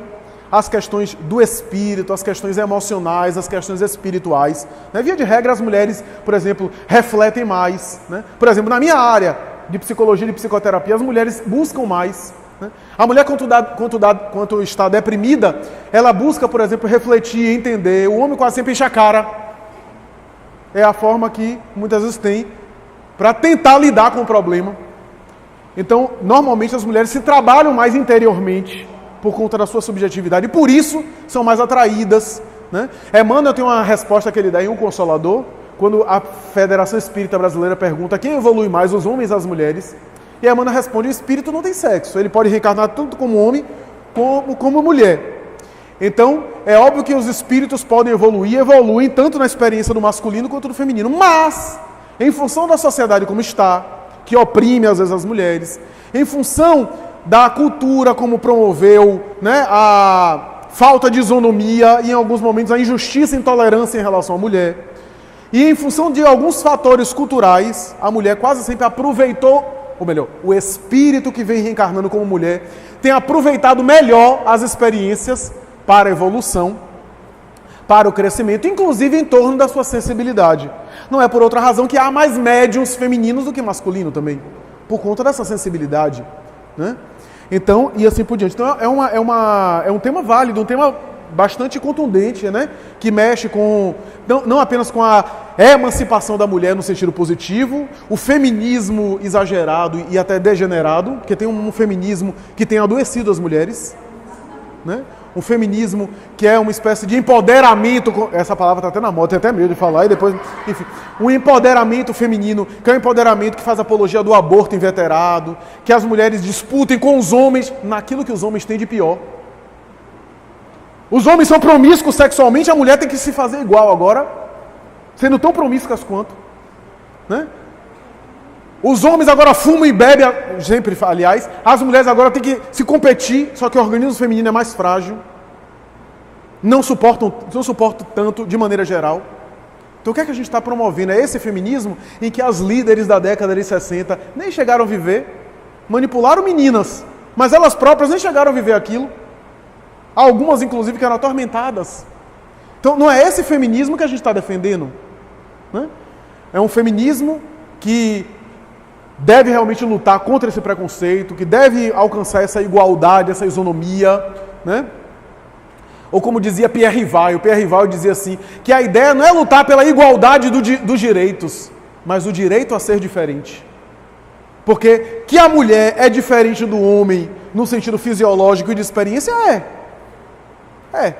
às questões do espírito, às questões emocionais, às questões espirituais, né? Via de regra, as mulheres, por exemplo, refletem mais, né? Por exemplo, na minha área de psicologia e de psicoterapia, as mulheres buscam mais, né? A mulher, quando está deprimida, ela busca, por exemplo, refletir, entender. O homem quase sempre enche a cara. É a forma que muitas vezes tem para tentar lidar com o problema. Então, normalmente as mulheres se trabalham mais interiormente por conta da sua subjetividade e por isso são mais atraídas, né? Emmanuel tem uma resposta que ele dá em Um Consolador, quando a Federação Espírita Brasileira pergunta quem evolui mais, os homens ou as mulheres, e Emmanuel responde: o espírito não tem sexo, ele pode reencarnar tanto como homem como mulher. Então, é óbvio que os espíritos podem evoluem tanto na experiência do masculino quanto do feminino, mas, em função da sociedade como está, que oprime às vezes as mulheres, em função da cultura como promoveu, né, a falta de isonomia e, em alguns momentos, a injustiça e intolerância em relação à mulher. E, em função de alguns fatores culturais, a mulher quase sempre aproveitou, ou melhor, o espírito que vem reencarnando como mulher tem aproveitado melhor as experiências para a evolução, para o crescimento, inclusive em torno da sua sensibilidade. Não é por outra razão que há mais médiuns femininos do que masculino também, por conta dessa sensibilidade, né? Então, e assim por diante. Então, é um tema válido, um tema bastante contundente, né? Que mexe com, não apenas com a emancipação da mulher no sentido positivo, o feminismo exagerado e até degenerado, porque tem um feminismo que tem adoecido as mulheres, né? Um feminismo que é uma espécie de empoderamento, essa palavra está até na moda, tenho até medo de falar, e depois, enfim, um empoderamento feminino, que é um empoderamento que faz apologia do aborto inveterado, que as mulheres disputem com os homens naquilo que os homens têm de pior. Os homens são promíscuos sexualmente, a mulher tem que se fazer igual agora, sendo tão promíscuas quanto, né? Os homens agora fumam e bebem, sempre, aliás, as mulheres agora têm que se competir, só que o organismo feminino é mais frágil, não suportam tanto de maneira geral. Então o que é que a gente está promovendo? É esse feminismo em que as líderes da década de 60 nem chegaram a viver, manipularam meninas, mas elas próprias nem chegaram a viver aquilo. Algumas, inclusive, que eram atormentadas. Então não é esse feminismo que a gente está defendendo, né? É um feminismo que deve realmente lutar contra esse preconceito, que deve alcançar essa igualdade, essa isonomia, né? Ou como dizia Pierre Rivail, dizia assim, que a ideia não é lutar pela igualdade dos direitos, mas o direito a ser diferente. Porque que a mulher é diferente do homem no sentido fisiológico e de experiência, é.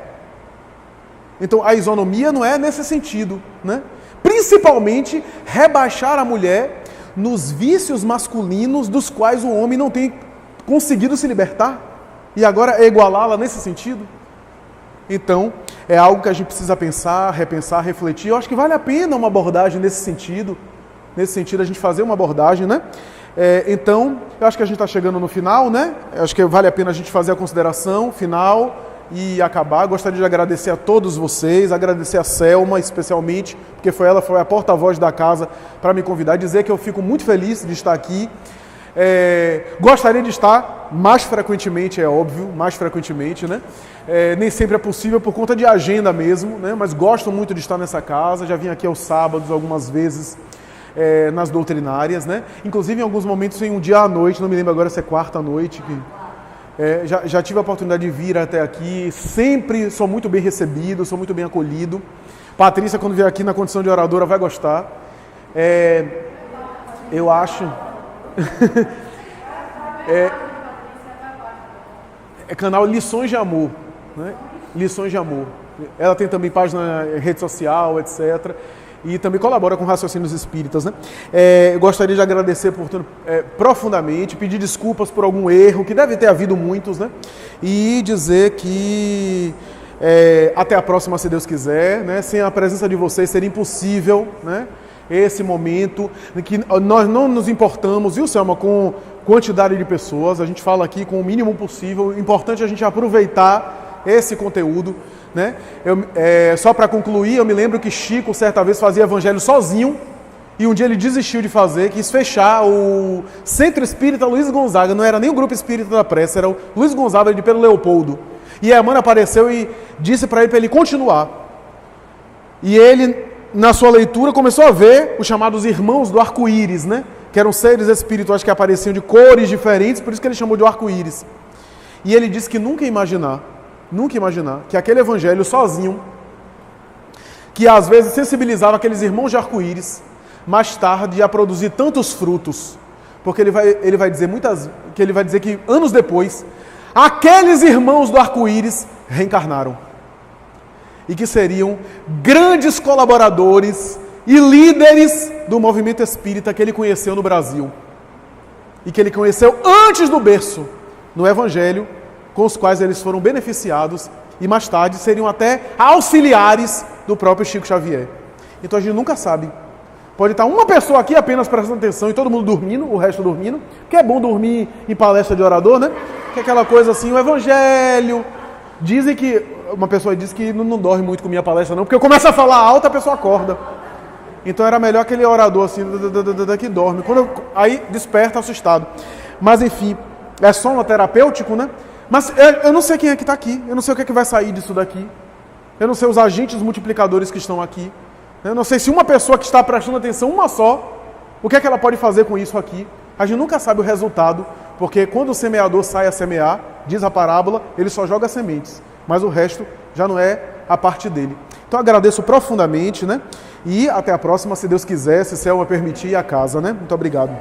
Então a isonomia não é nesse sentido, né? Principalmente rebaixar a mulher nos vícios masculinos dos quais o homem não tem conseguido se libertar, e agora igualá-la nesse sentido. Então, é algo que a gente precisa pensar, repensar, refletir. Eu acho que vale a pena uma abordagem nesse sentido a gente fazer uma abordagem, né? Então, eu acho que a gente está chegando no final, né? Eu acho que vale a pena a gente fazer a consideração final e acabar. Gostaria de agradecer a todos vocês, agradecer a Selma especialmente, porque ela foi a porta-voz da casa para me convidar, dizer que eu fico muito feliz de estar aqui. Gostaria de estar mais frequentemente, é óbvio, né? Nem sempre é possível por conta de agenda mesmo, né? Mas gosto muito de estar nessa casa, já vim aqui aos sábados algumas vezes nas doutrinárias, né? Inclusive em alguns momentos em um dia à noite, não me lembro agora se é quarta à noite, já tive a oportunidade de vir até aqui, sempre sou muito bem recebido, sou muito bem acolhido. Patrícia, quando vier aqui na condição de oradora, vai gostar. Eu acho... canal Lições de Amor, né? Lições de Amor. Ela tem também página em rede social, etc. E também colabora com Raciocínios Espíritas, né? Eu gostaria de agradecer profundamente, pedir desculpas por algum erro, que deve ter havido muitos, né? E dizer que até a próxima, se Deus quiser, né? Sem a presença de vocês seria impossível, né? Esse momento em que nós não nos importamos, viu, Selma, com quantidade de pessoas, a gente fala aqui com o mínimo possível, importante a gente aproveitar esse conteúdo, né? Só para concluir, eu me lembro que Chico certa vez fazia evangelho sozinho e um dia ele desistiu de fazer, quis fechar o Centro Espírita Luiz Gonzaga, não era nem o Grupo Espírita da Prece, era o Luiz Gonzaga de Pedro Leopoldo, e a Emmanuel apareceu e disse para ele continuar, e ele, na sua leitura, começou a ver os chamados irmãos do arco-íris, né? Que eram seres espirituais que apareciam de cores diferentes, por isso que ele chamou de arco-íris. E ele disse que nunca ia imaginar que aquele evangelho sozinho, que às vezes sensibilizava aqueles irmãos de arco-íris, mais tarde ia produzir tantos frutos, porque ele vai dizer que anos depois, aqueles irmãos do arco-íris reencarnaram. E que seriam grandes colaboradores e líderes do movimento espírita que ele conheceu no Brasil. E que ele conheceu antes do berço, no Evangelho, com os quais eles foram beneficiados e mais tarde seriam até auxiliares do próprio Chico Xavier. Então a gente nunca sabe. Pode estar uma pessoa aqui apenas prestando atenção e todo mundo dormindo, o resto dormindo, que é bom dormir em palestra de orador, né? Que é aquela coisa assim, o Evangelho Dizem que, uma pessoa disse que não dorme muito com minha palestra não, porque eu começo a falar alto, a pessoa acorda. Então era melhor aquele orador assim, que dorme. Aí desperta assustado. Mas enfim, é sono terapêutico, né? Mas eu não sei quem é que está aqui, eu não sei o que é que vai sair disso daqui. Eu não sei os agentes multiplicadores que estão aqui. Eu não sei se uma pessoa que está prestando atenção, uma só, o que é que ela pode fazer com isso aqui. A gente nunca sabe o resultado, porque quando o semeador sai a semear, diz a parábola, ele só joga sementes, mas o resto já não é a parte dele. Então agradeço profundamente, né? E até a próxima, se Deus quiser, se o céu me permitir, a casa, né? Muito obrigado.